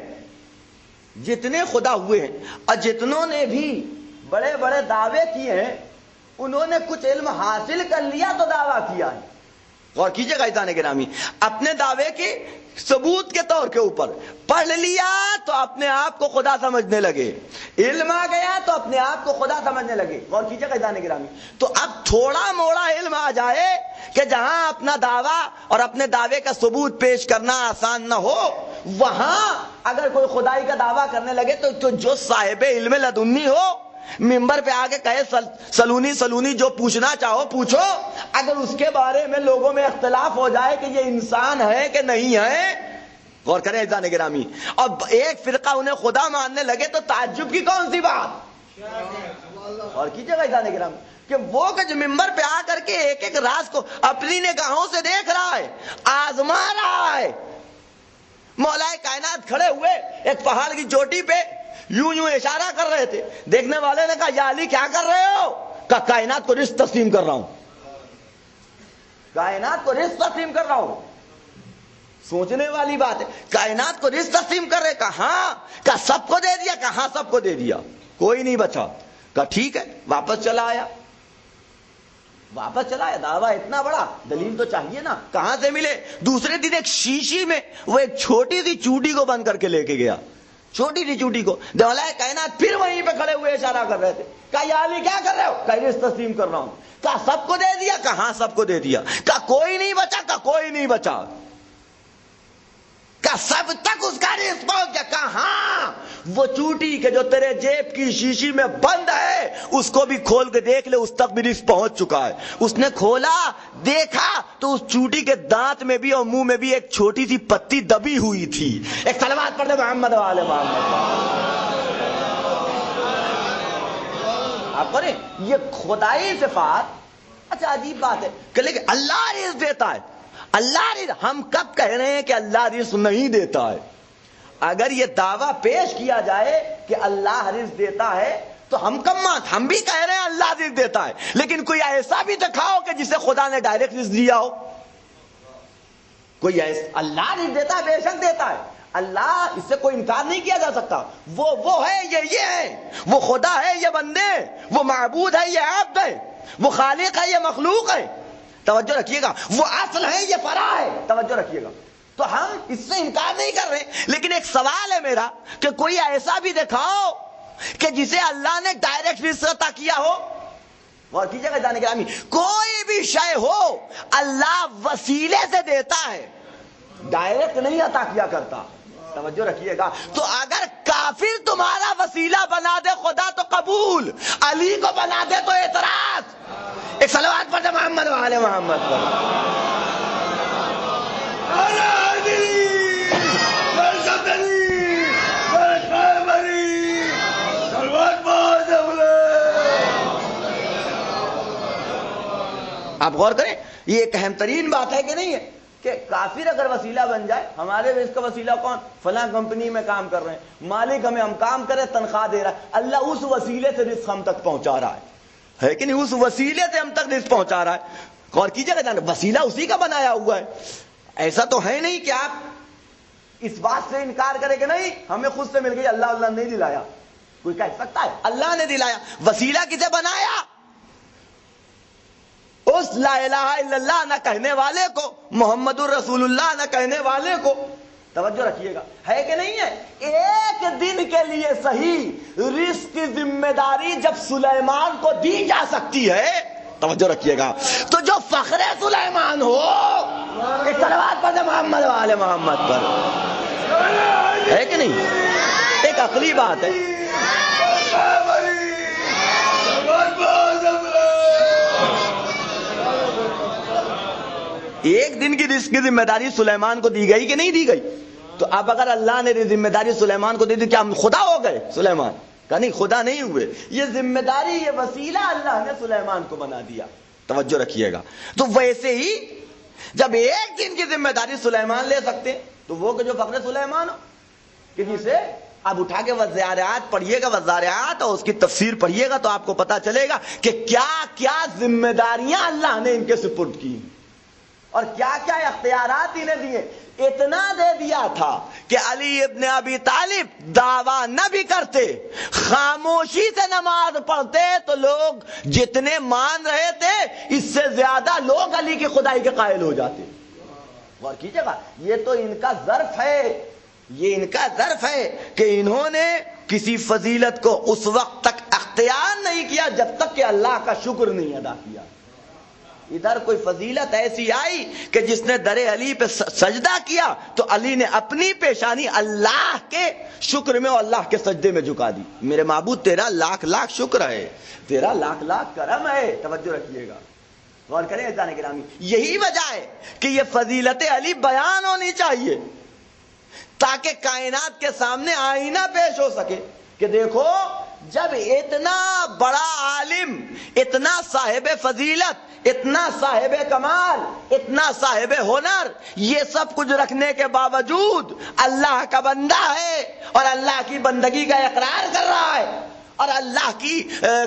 اور جتنوں نے بھی بڑے بڑے دعوے کیے ہیں، انہوں نے کچھ علم حاصل کر لیا تو دعویٰ کیا ہے. غور کیجئے گا عزیزان گرامی، اپنے دعوے کے ثبوت کے طور کے اوپر پڑھ لیا تو اپنے آپ کو خدا سمجھنے لگے، علم آ گیا تو اپنے آپ کو خدا سمجھنے لگے. غور کیجئے گا عزیزان گرامی، تو اب تھوڑا موڑا علم آ جائے کہ جہاں اپنا دعویٰ اور اپنے دعوے کا ثبوت پیش کرنا آسان نہ ہو، وہاں اگر کوئی خدائی کا دعویٰ کرنے لگے تو جو صاحب علم لدنی ہو ممبر پہ آگے کہے سلونی سلونی جو پوچھنا چاہو پوچھو. اگر اس کے بارے میں لوگوں میں اختلاف ہو جائے کہ یہ انسان ہے کہ نہیں ہے، غور کریں عزیزان گرامی، اب ایک فرقہ انہیں خدا ماننے لگے تو تعجب کی کون سی بات. اور کیجئے گا عزیزان گرامی کہ وہ جو ممبر پہ آ کر کے ایک ایک راز کو اپنی نگاہوں سے دیکھ رہا ہے، آزما رہا ہے. مولا کائنات کھڑے ہوئے ایک پہاڑ کی چوٹی پہ یوں اشارہ کر رہے تھے. دیکھنے والے نے کہا یا علی کیا کر رہے ہو؟ کہا کائنات کو رزق تقسیم کر رہا ہوں، کائنات کو رزق تقسیم کر رہا ہوں. سوچنے والی بات ہے، کائنات کو رزق تقسیم کر رہے. کہا ہاں. کہا سب کو دے دیا؟ کہا ہاں سب کو دے دیا، کوئی نہیں بچا. کہا ٹھیک ہے. واپس چلا آیا، واپس چلا آیا. دعویٰ اتنا بڑا، دلیل تو چاہیے نا. کہاں سے ملے؟ دوسرے دن ایک شیشی میں وہ ایک چھوٹی سی چوٹی کو بند کر کے لے کے گیا، چھوٹی سی چوٹی کو. دولائے کائنات پھر وہیں پہ کھڑے ہوئے اشارہ کر رہے تھے. کہا یا علی کیا کر رہے ہو؟ کہا رزق تقسیم کر رہا ہوں. کہا سب کو دے دیا؟ کہا ہاں سب کو دے دیا. کہا کوئی نہیں بچا؟ کہا کوئی نہیں بچا. کہا سب تک اس کا رزق پہنچ گیا؟ کہا ہاں. وہ چوٹی کے جو تیرے جیب کی شیشی میں بند ہے اس کو بھی کھول کے دیکھ لے، اس تک بھی رزق پہنچ چکا ہے. اس نے کھولا، دیکھا تو اس چوٹی کے دانت میں بھی اور منہ میں بھی ایک چھوٹی سی پتی دبی ہوئی تھی. ایک صلوات پڑھ دے محمد والے محمد. آپ کریں یہ خدائی صفات. اچھا عجیب بات ہے کہ لیکن اللہ رزق دیتا ہے. اللہ رزق، ہم کب کہہ رہے ہیں کہ اللہ رزق نہیں دیتا ہے؟ اگر یہ دعویٰ پیش کیا جائے کہ اللہ رزق دیتا ہے تو ہم کم مات، ہم بھی کہہ رہے ہیں اللہ رزق دیتا ہے، لیکن کوئی ایسا بھی دکھاؤ کہ جسے خدا نے ڈائریکٹ رزق دیا ہو. کوئی ایسا اللہ رزق دیتا ہے، بے شک دیتا ہے. اللہ، اس سے کوئی انکار نہیں کیا جا سکتا. وہ ہے، یہ ہے، وہ خدا ہے، یہ بندے، وہ معبود ہے، یہ عبد ہے، وہ خالق ہے، یہ مخلوق ہے. توجہ رکھیے گا، وہ اصل ہے، یہ فرع ہے. توجہ رکھیے گا. تو ہم اس سے انکار نہیں کر رہے، لیکن ایک سوال ہے میرا کہ کوئی ایسا بھی دکھاؤ کہ جسے اللہ نے ڈائریکٹ رزق عطا کیا ہو. اور کیجیے گا جانے گرامی، کوئی بھی شے ہو اللہ وسیلے سے دیتا ہے، ڈائریکٹ نہیں عطا کیا کرتا. توجہ رکھیے گا. تو اگر کافر تمہارا وسیلہ بنا دے خدا تو قبول، علی کو بنا دے تو اعتراض. ایک صلوات پڑھ دے محمد والے محمد پر. آپ غور کریں، یہ ایک اہم ترین بات ہے کہ نہیں ہے کہ کافر اگر وسیلہ بن جائے، ہمارے رزق کا وسیلہ کون؟ فلاں کمپنی میں کام کر رہے ہیں، مالک ہمیں، ہم کام کرے تنخواہ دے رہا ہے، اللہ اس وسیلے سے رزق ہم تک پہنچا رہا ہے کہ نہیں؟ اس وسیلے سے ہم تک رزق پہنچا رہا ہے. غور کیجیے گا جانا، وسیلہ اسی کا بنایا ہوا ہے. ایسا تو ہے نہیں کہ آپ اس بات سے انکار کریں کہ نہیں ہمیں خود سے مل گئی، اللہ نہیں دلایا. کوئی کہہ سکتا ہے اللہ نے دلایا؟ وسیلہ کسے بنایا؟ اس لا الہ الا اللہ نہ کہنے والے کو، محمد الرسول اللہ نہ کہنے والے کو. توجہ رکھیے گا، ہے کہ نہیں ہے؟ ایک دن کے لیے صحیح رزق کی ذمہ داری جب سلیمان کو دی جا سکتی ہے، توجہ رکھیے گا، تو جو فخر سلیمان ہو، ایک صلوات پڑھ دے محمد والے محمد پر. ہے کہ نہیں؟ ایک عقلی بات ہے. ایک دن کی رزق کی ذمہ داری سلیمان کو دی گئی کہ نہیں دی گئی؟ تو اب اگر اللہ نے ذمہ داری سلیمان کو دی دی، کیا ہم خدا ہو گئے سلیمان؟ کہ نہیں، خدا نہیں ہوئے. یہ ذمہ داری، یہ وسیلہ اللہ نے سلیمان کو بنا دیا. توجہ رکھیے گا. تو ویسے ہی جب ایک دن کی ذمہ داری سلیمان لے سکتے تو وہ کہ جو فخر سلیمان ہو کسی سے. اب اٹھا کے وزارات پڑھیے گا، وزارات اور اس کی تفسیر پڑھیے گا تو آپ کو پتا چلے گا کہ کیا کیا ذمہ داریاں اللہ نے ان کے سپرد کی. اور کیا کیا اختیارات انہیں دیے. اتنا دے دیا تھا کہ علی ابن ابی طالب دعویٰ نہ بھی کرتے, خاموشی سے نماز پڑھتے تو لوگ جتنے مان رہے تھے اس سے زیادہ لوگ علی کی خدائی کے قائل ہو جاتے. غور کیجیے گا, یہ تو ان کا ظرف ہے, یہ ان کا ظرف ہے کہ انہوں نے کسی فضیلت کو اس وقت تک اختیار نہیں کیا جب تک کہ اللہ کا شکر نہیں ادا کیا. ادھر کوئی فضیلت ایسی آئی کہ جس نے در علی پہ سجدہ کیا تو علی نے اپنی پیشانی اللہ کے شکر میں اور اللہ کے سجدے میں جھکا دی. میرے معبود تیرا لاکھ لاکھ شکر ہے, تیرا لاکھ لاکھ کرم ہے. توجہ رکھیے گا, غور کریں اذان گرامی. یہی وجہ ہے کہ یہ فضیلت علی بیان ہونی چاہیے تاکہ کائنات کے سامنے آئینہ پیش ہو سکے کہ دیکھو جب اتنا بڑا عالم, اتنا صاحب فضیلت, اتنا صاحب کمال, اتنا صاحب ہنر, یہ سب کچھ رکھنے کے باوجود اللہ کا بندہ ہے اور اللہ کی بندگی کا اقرار کر رہا ہے اور اللہ کی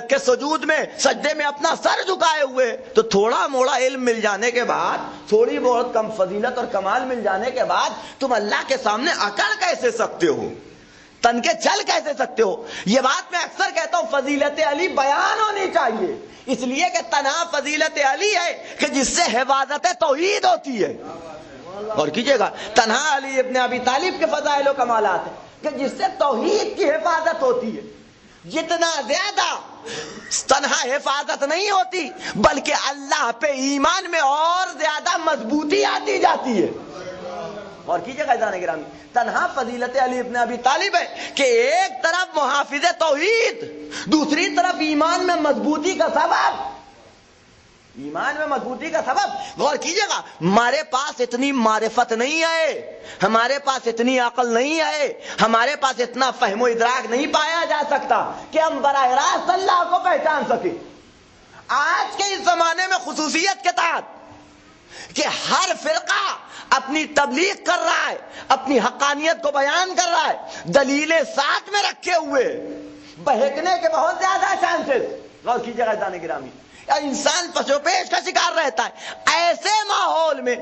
کے سجود میں سجدے میں اپنا سر جھکائے ہوئے, تو تھوڑا موڑا علم مل جانے کے بعد, تھوڑی بہت کم فضیلت اور کمال مل جانے کے بعد تم اللہ کے سامنے اکڑ کیسے سکتے ہو, تن کے چل کیسے سکتے ہو؟ یہ بات میں اکثر کہتا ہوں, فضیلت علی بیان ہونی چاہیے, اس لیے کہ تنہا فضیلت علی ہے کہ جس سے حفاظت توحید ہوتی ہے. اور کیجئے گا, تنہا علی ابن ابی طالب کے فضائل و کمالات ہیں کہ جس سے توحید کی حفاظت ہوتی ہے. جتنا زیادہ تنہا حفاظت نہیں ہوتی بلکہ اللہ پہ ایمان میں اور زیادہ مضبوطی آتی جاتی ہے. اور کیجئے گا جانے گرامی, تنہا فضیلت علی ابن ابی طالب ہے کہ ایک طرف محافظ توحید, دوسری طرف ایمان میں مضبوطی کا سبب, ایمان میں مضبوطی کا سبب. غور کیجئے گا, ہمارے پاس اتنی معرفت نہیں ہے, ہمارے پاس اتنی عقل نہیں ہے, ہمارے پاس اتنا فہم و ادراک نہیں پایا جا سکتا کہ ہم براہ راست اللہ کو پہچان سکیں. آج کے اس زمانے میں خصوصیت کے تحت کہ ہر فرقہ اپنی تبلیغ کر رہا ہے, اپنی حقانیت کو بیان کر رہا ہے, دلیلیں ساتھ میں رکھے ہوئے, بہکنے کے بہت زیادہ چانسز. غور کیجیے گا جانے گرامی, انسان پسو پیش کا شکار رہتا ہے. ایسے ماحول میں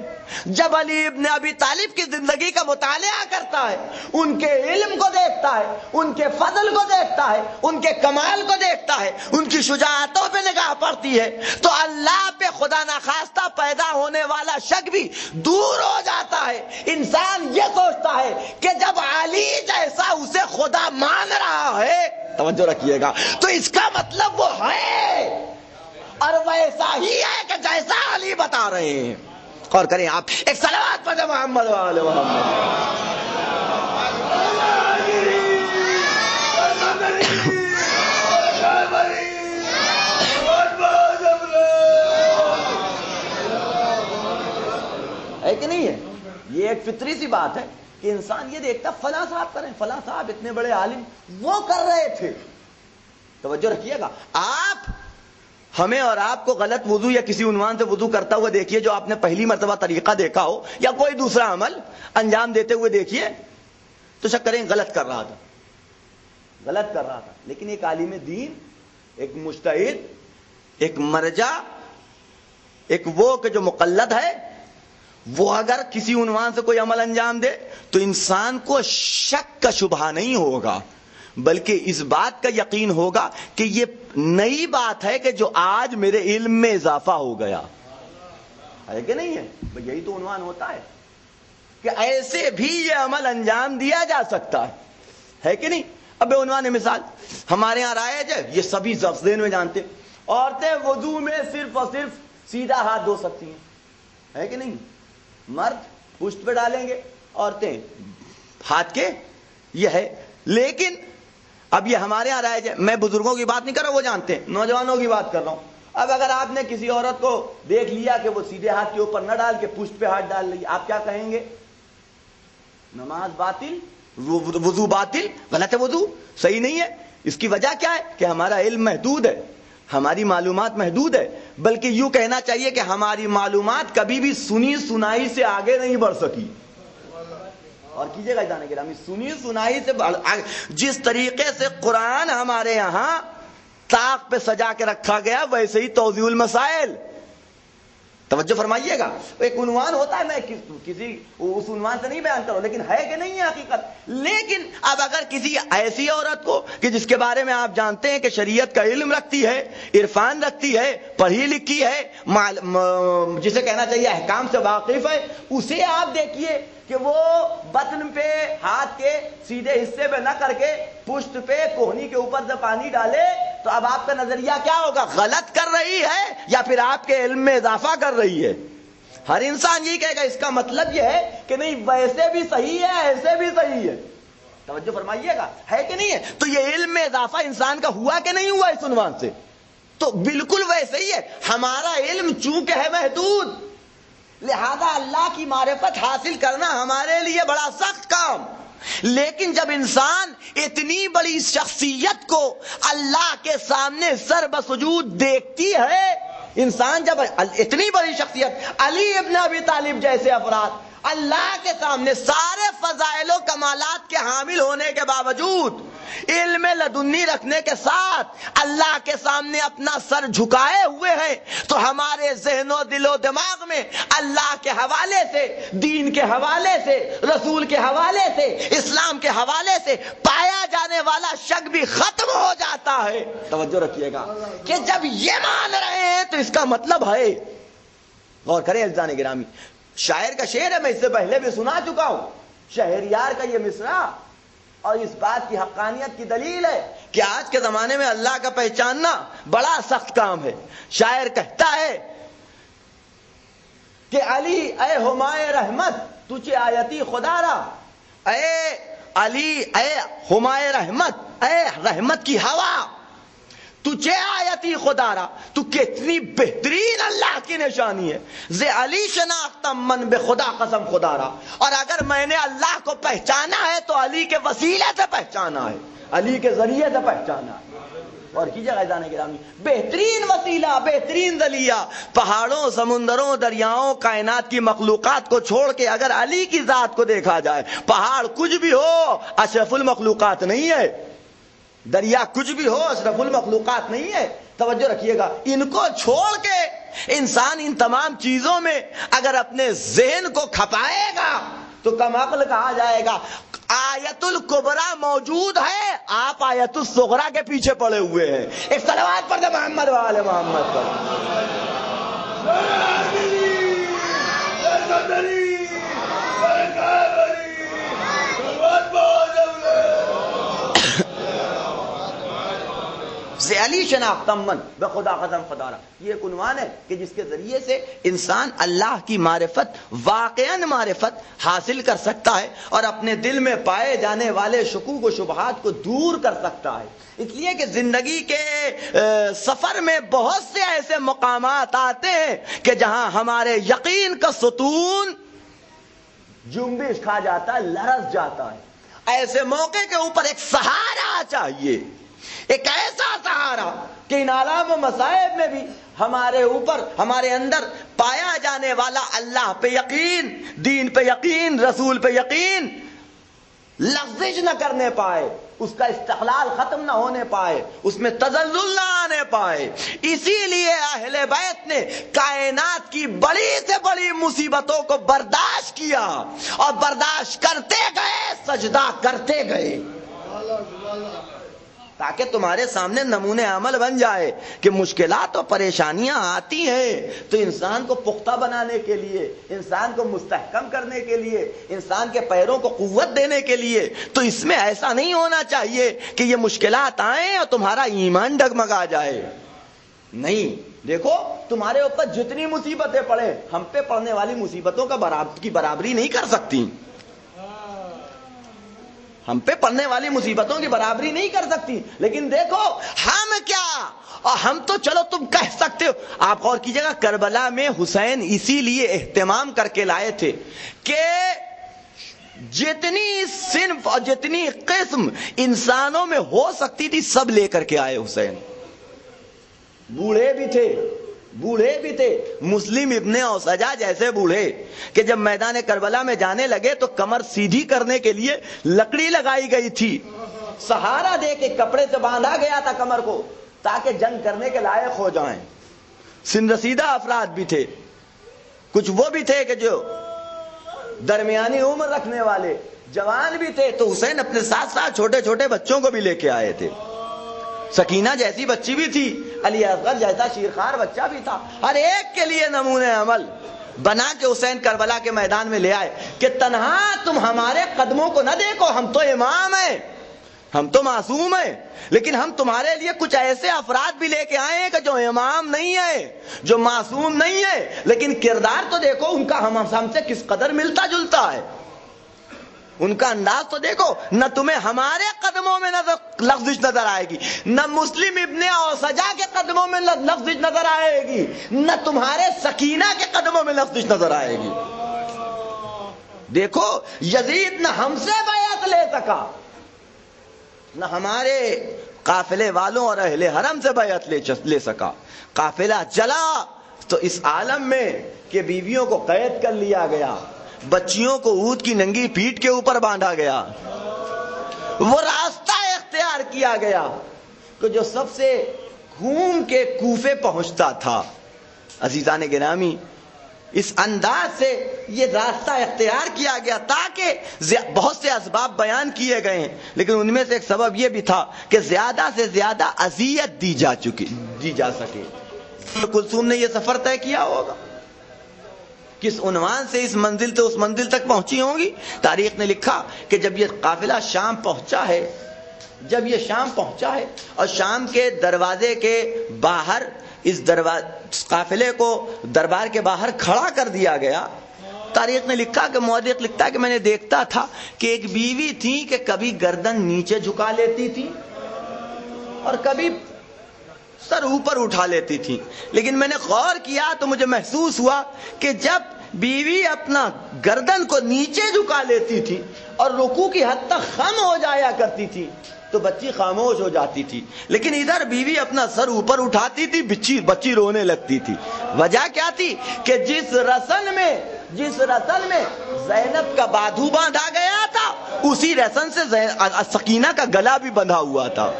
جب علی ابن ابی طالب کی زندگی کا مطالعہ کرتا ہے, ان کے علم کو دیکھتا ہے, ان کے فضل کو دیکھتا ہے, ان کے کمال کو دیکھتا ہے, ان کی شجاعتوں پہ نگاہ پڑتی ہے, تو اللہ پہ خدا نخواستہ پیدا ہونے والا شک بھی دور ہو جاتا ہے. انسان یہ سوچتا ہے کہ جب علی جیسا اسے خدا مان رہا ہے, توجہ رکھیے گا, تو اس کا مطلب وہ ہے اور ویسا ہی ہے کہ جیسا علی بتا رہے ہیں. اور کریں آپ ایک صلوات پڑھیں محمد و آل محمد. ہے کہ نہیں ہے؟ یہ ایک فطری سی بات ہے کہ انسان یہ دیکھتا فلاں صاحب کریں, فلاں صاحب اتنے بڑے عالم وہ کر رہے تھے. توجہ رکھیے گا, آپ ہمیں اور آپ کو غلط وضو یا کسی عنوان سے وضو کرتا ہوا دیکھیے جو آپ نے پہلی مرتبہ طریقہ دیکھا ہو, یا کوئی دوسرا عمل انجام دیتے ہوئے دیکھیے, تو شک کریں غلط کر رہا تھا, غلط کر رہا تھا. لیکن ایک عالم دین, ایک مجتہد, ایک مرجع, ایک وہ کہ جو مقلد ہے, وہ اگر کسی عنوان سے کوئی عمل انجام دے تو انسان کو شک کا شبہ نہیں ہوگا, بلکہ اس بات کا یقین ہوگا کہ یہ نئی بات ہے کہ جو آج میرے علم میں اضافہ ہو گیا ہے کہ نہیں ہے. یہی تو عنوان ہوتا ہے کہ ایسے بھی یہ عمل انجام دیا جا سکتا ہے کہ نہیں. اب عنوان مثال ہمارے ہاں رائج ہے, یہ سبھی ذہن میں جانتے, عورتیں وضو میں صرف اور صرف سیدھا ہاتھ دھو سکتی ہیں, ہے کہ نہیں. مرد پشت پہ ڈالیں گے, عورتیں ہاتھ کے, یہ ہے. لیکن اب یہ ہمارے یہاں رائج ہے, میں بزرگوں کی بات نہیں کر رہا, وہ جانتے ہیں, نوجوانوں کی بات کر رہا ہوں. اب اگر آپ نے کسی عورت کو دیکھ لیا کہ وہ سیدھے ہاتھ کے اوپر نہ ڈال کے پشت پہ ہاتھ ڈال رہی, آپ کیا کہیں گے؟ نماز باطل, وضو باطل, غلط ہے, وضو صحیح نہیں ہے. اس کی وجہ کیا ہے کہ ہمارا علم محدود ہے, ہماری معلومات محدود ہے. بلکہ یوں کہنا چاہیے کہ ہماری معلومات کبھی بھی سنی سنائی سے آگے نہیں بڑھ سکی. اور کیجئے گا جانے گرامی, سنی سنائی سے جس طریقے سے قرآن ہمارے یہاں طاق پہ سجا کے رکھا گیا, ویسے ہی توضیح المسائل توجہ فرمائیے گا. ایک عنوان ہوتا ہے, میں کسی اس عنوان سے نہیں بیان کروں, لیکن ہے کہ نہیں ہے حقیقت. لیکن اب اگر کسی ایسی عورت کو کہ جس کے بارے میں آپ جانتے ہیں کہ شریعت کا علم رکھتی ہے, عرفان رکھتی ہے, پڑھی لکھی ہے, جسے کہنا چاہیے احکام سے واقف ہے, اسے آپ دیکھیے کہ وہ بطن پہ ہاتھ کے سیدھے حصے پہ نہ کر کے پشت پہ کوہنی کے اوپر سے پانی ڈالے, تو اب آپ کا نظریہ کیا ہوگا؟ غلط کر رہی ہے یا پھر آپ کے علم میں اضافہ کر رہی ہے؟ ہر انسان یہ کہے گا اس کا مطلب یہ ہے کہ نہیں ویسے بھی صحیح ہے ایسے بھی صحیح ہے. توجہ فرمائیے گا, ہے کہ نہیں ہے؟ تو یہ علم میں اضافہ انسان کا ہوا کہ نہیں ہوا اس عنوان سے؟ تو بالکل ویسے ہی ہے. ہمارا علم چونکہ ہے محدود, لہذا اللہ کی معرفت حاصل کرنا ہمارے لیے بڑا سخت کام. لیکن جب انسان اتنی بڑی شخصیت کو اللہ کے سامنے سر بسجود دیکھتی ہے, انسان جب اتنی بڑی شخصیت علی ابن ابی طالب جیسے افراد اللہ کے سامنے سارے فضائل و کمالات کے حامل ہونے کے باوجود علم لدنی رکھنے کے ساتھ اللہ کے سامنے اپنا سر جھکائے ہوئے ہیں, تو ہمارے ذہن و دل و دماغ میں اللہ کے حوالے سے, دین کے حوالے سے, رسول کے حوالے سے, اسلام کے حوالے سے پایا جانے والا شک بھی ختم ہو جاتا ہے. توجہ رکھیے گا کہ جب یہ مان رہے ہیں تو اس کا مطلب ہے, غور کریں عزیزان گرامی, شاعر کا شعر ہے, میں اس سے پہلے بھی سنا چکا ہوں, شہریار کا یہ مصرع اور اس بات کی حقانیت کی دلیل ہے کہ آج کے زمانے میں اللہ کا پہچاننا بڑا سخت کام ہے. شاعر کہتا ہے کہ علی اے ہمائے رحمت تجھے آیتی خدا را, اے علی اے ہمائے رحمت, اے رحمت کی ہوا تجھے آیتی خدا را, تو کتنی بہترین اللہ کی نشانی ہے. زے علی شناختم من بے خدا قسم خدا را, اور اگر میں نے اللہ کو پہچانا ہے تو علی کے وسیلے سے پہچانا ہے, علی کے ذریعے سے پہچانا ہے. اور کیجیے غیظان گرامی, بہترین وسیلہ, بہترین ذریعہ, پہاڑوں, سمندروں, دریاؤں, کائنات کی مخلوقات کو چھوڑ کے اگر علی کی ذات کو دیکھا جائے, پہاڑ کچھ بھی ہو اشرف المخلوقات نہیں ہے, دریا کچھ بھی ہو اشرف المخلوقات نہیں ہے. توجہ رکھیے گا, ان کو چھوڑ کے انسان ان تمام چیزوں میں اگر اپنے ذہن کو کھپائے گا تو کم عقل کہا جائے گا. آیت الکبریٰ موجود ہے, آپ آیت الصغریٰ کے پیچھے پڑے ہوئے ہیں. ایک صلوات پڑھ دے محمد و آل محمد پر. سے علی شناختم من بے خدا قسم خدا را, یہ ایک عنوان ہے کہ جس کے ذریعے سے انسان اللہ کی معرفت, واقعاً معرفت حاصل کر سکتا ہے اور اپنے دل میں پائے جانے والے شکوک و شبہات کو دور کر سکتا ہے. اس لیے کہ زندگی کے سفر میں بہت سے ایسے مقامات آتے ہیں کہ جہاں ہمارے یقین کا ستون جنبش کھا جاتا ہے, لرز جاتا ہے. ایسے موقع کے اوپر ایک سہارا چاہیے, ایک ایسا سہارا کہ ان آلام و مصائب میں بھی ہمارے اوپر, ہمارے اندر پایا جانے والا اللہ پہ یقین, دین پہ یقین, رسول پہ یقین لغزش نہ کرنے پائے, اس کا استقلال ختم نہ ہونے پائے, اس میں تزلزل نہ آنے پائے. اسی لیے اہل بیت نے کائنات کی بڑی سے بڑی مصیبتوں کو برداشت کیا اور برداشت کرتے گئے, سجدہ کرتے گئے, تاکہ تمہارے سامنے نمونے عمل بن جائے کہ مشکلات اور پریشانیاں آتی ہیں تو انسان کو پختہ بنانے کے لیے, انسان کو مستحکم کرنے کے لیے, انسان کے پیروں کو قوت دینے کے لیے, تو اس میں ایسا نہیں ہونا چاہیے کہ یہ مشکلات آئیں اور تمہارا ایمان ڈگمگا جائے. نہیں, دیکھو تمہارے اوپر جتنی مصیبتیں پڑے, ہم پہ پڑنے والی مصیبتوں کی برابری نہیں کر سکتی, ہم پہ پڑنے والی مصیبتوں کی برابری نہیں کر سکتی. لیکن دیکھو ہم کیا, اور ہم تو چلو تم کہہ سکتے ہو. آپ غور کیجئے گا, کربلا میں حسین اسی لیے اہتمام کر کے لائے تھے کہ جتنی صنف اور جتنی قسم انسانوں میں ہو سکتی تھی سب لے کر کے آئے حسین. بوڑھے بھی تھے, بوڑھے بھی تھے, مسلم ابن اوسجا جیسے بوڑھے کہ جب میدان کربلا میں جانے لگے تو کمر سیدھی کرنے کے لیے لکڑی لگائی گئی تھی, سہارا دے کے کپڑے سے باندھا گیا تھا کمر کو تاکہ جنگ کرنے کے لائق ہو جائیں. سن رسیدہ افراد بھی تھے, کچھ وہ بھی تھے کہ جو درمیانی عمر رکھنے والے جوان بھی تھے، تو حسین اپنے ساتھ ساتھ چھوٹے چھوٹے بچوں کو بھی لے کے آئے تھے. سکینہ جیسی بچی بھی تھی، علی اصغر جیسا شیرخوار بچہ بھی تھا. ہر ایک کے لیے نمونہ عمل بنا کے حسین کربلا کے میدان میں لے آئے کہ تنہا تم ہمارے قدموں کو نہ دیکھو، ہم تو امام ہیں، ہم تو معصوم ہیں، لیکن ہم تمہارے لیے کچھ ایسے افراد بھی لے کے آئے ہیں کہ جو امام نہیں ہے، جو معصوم نہیں ہے، لیکن کردار تو دیکھو ان کا ہم سے کس قدر ملتا جلتا ہے. ان کا انداز تو دیکھو. نہ تمہیں ہمارے قدموں میں لفظ نظر آئے گی، نہ مسلم ابن اوسجا کے قدموں میں لفظ نظر آئے گی، نہ تمہارے سکینہ کے قدموں میں لفظ نظر آئے گی. دیکھو یزید نہ ہم سے بیعت لے سکا، نہ ہمارے قافلے والوں اور اہل حرم سے بیعت لے سکا. قافلہ چلا تو اس عالم میں کہ بیویوں کو قید کر لیا گیا، بچیوں کو اونٹ کی ننگی پیٹھ کے اوپر باندھا گیا، وہ راستہ اختیار کیا گیا کہ جو سب سے گھوم کے کوفے پہنچتا تھا. عزیزان گرامی، اس انداز سے یہ راستہ اختیار کیا گیا تاکہ بہت سے اسباب بیان کیے گئے ہیں، لیکن ان میں سے ایک سبب یہ بھی تھا کہ زیادہ سے زیادہ اذیت دی جا سکے. کلثوم نے یہ سفر طے کیا ہوگا، کس عنوان سے اس منزل سے اس منزل تک پہنچی ہوں گی. تاریخ نے لکھا کہ جب یہ قافلہ شام پہنچا ہے اور شام کے دروازے کے باہر اس قافلے کو دربار کے باہر کھڑا کر دیا گیا. تاریخ نے لکھا کہ مورخ لکھتا ہے کہ میں نے دیکھتا تھا کہ ایک بیوی تھی کہ کبھی گردن نیچے جھکا لیتی تھی اور کبھی سر اوپر اٹھا لیتی تھی، لیکن میں نے غور کیا تو مجھے محسوس ہوا کہ جب بیوی اپنا گردن کو نیچے جھکا لیتی تھی اور رکوع کی حد تک خم ہو جایا کرتی تھی تو بچی خاموش ہو جاتی تھی، لیکن ادھر بیوی اپنا سر اوپر اٹھاتی تھی، بچی رونے لگتی تھی. وجہ کیا تھی کہ جس رسن میں زینب کا بادھو باندھا گیا تھا اسی رسن سے سکینہ کا گلا بھی بندھا ہوا تھا.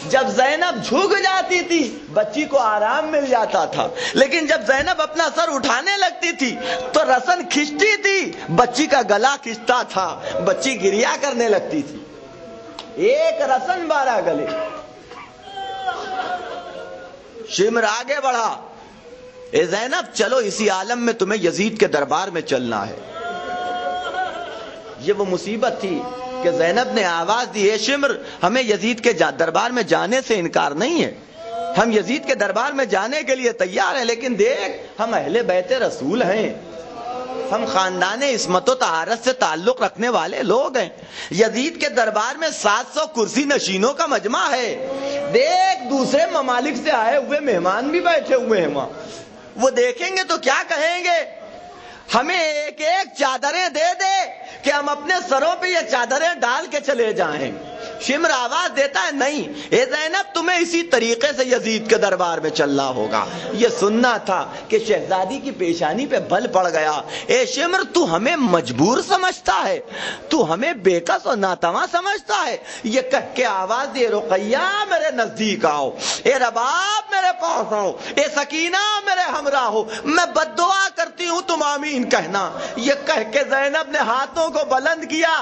جب زینب جھک جاتی تھی بچی کو آرام مل جاتا تھا، لیکن جب زینب اپنا سر اٹھانے لگتی تھی تو رسن کھنچتی تھی، بچی کا گلا کھنچتا تھا، بچی گریا کرنے لگتی تھی. ایک رسن 12 گلے. شمر آگے بڑھا، اے زینب چلو اسی عالم میں تمہیں یزید کے دربار میں چلنا ہے. یہ وہ مصیبت تھی کہ زینب نے آواز دی، اے شمر ہمیں یزید کے دربار میں جانے سے انکار نہیں ہے، ہم یزید کے دربار میں جانے کے لیے تیار ہیں، لیکن دیکھ ہم اہل بیت رسول ہیں، ہم خاندان عصمت و طہارت سے تعلق رکھنے والے لوگ ہیں. یزید کے دربار میں 700 کرسی نشینوں کا مجمع ہے، دیکھ دوسرے ممالک سے آئے ہوئے مہمان بھی بیٹھے ہوئے ہیں وہاں، وہ دیکھیں گے تو کیا کہیں گے؟ ہمیں ایک ایک چادریں دے دے کہ ہم اپنے سروں پہ یہ چادریں ڈال کے چلے جائیں. شمر آواز دیتا ہے نہیں اے زینب تمہیں اسی طریقے سے یزید کے دربار میں چلنا ہوگا. یہ سننا تھا کہ شہزادی کی پیشانی پہ بل پڑ گیا. اے شمر تو ہمیں مجبور سمجھتا ہے، تو ہمیں بےکس اور ناتواں سمجھتا ہے. یہ کہہ کے آواز دے رقیہ میرے نزدیک آؤ، اے رباب میرے پاس آؤ، اے سکینہ میرے ہمراہ ہو، میں بد دعا کرتی ہوں تم آمین کہنا. یہ کہہ کے زینب نے ہاتھوں کو بلند کیا.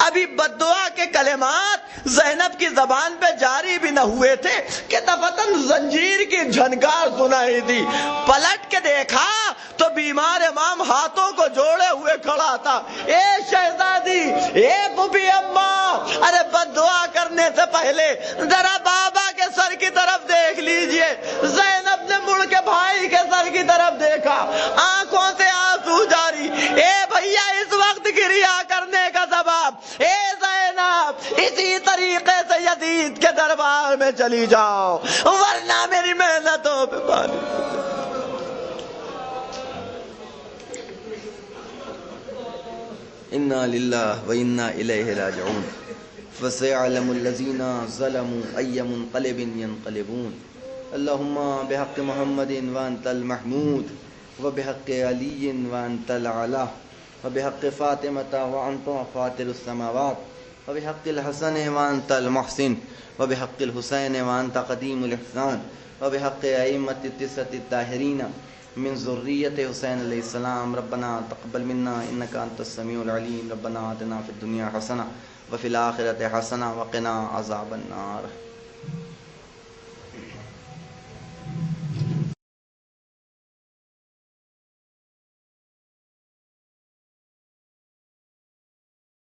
ابھی بد دعا کے کلمات زینب کی زبان پہ جاری بھی نہ ہوئے تھے کہ دفتن زنجیر کی جھنکار سنائی دی. پلٹ کے دیکھا تو بیمار امام ہاتھوں کو جوڑے ہوئے کھڑا تھا. اے شہزادی، اے بوبی اماں، ارے بد دعا کرنے سے پہلے ذرا بابا کے سر کی طرف دیکھ لیجئے. زینب نے مڑ کے بھائی کے سر کی طرف دیکھا، آنکھوں سے آنسو جاری. اے بھیا اس وقت گریا کرنے کا سبب، اے زینب اسی طریقے سے یزید کے دربار میں چلی جاؤ ورنہ میری محنتوں پہ پانی. انا للہ و انا الیہ راجعون. فسيعلم الذين ظلموا أي منقلب ينقلبون. اللهم بحق محمد وأنت المحمود، وبحق علي وأنت الأعلى، وبحق فاطمة وأنت فاطر السماوات، وبحق الحسن وانت المحسن وبحق الحسین وانت قدیم الاحسان وبحق ائمۃ التسعۃ الطاہرین من ذریۃ حسین علیہ السلام ربنا تقبل منا انک انت السمیع العلیم ربنا آتنا فی الدنیا حسنہ وفی الآخرۃ حسنہ وقنا عذاب النار.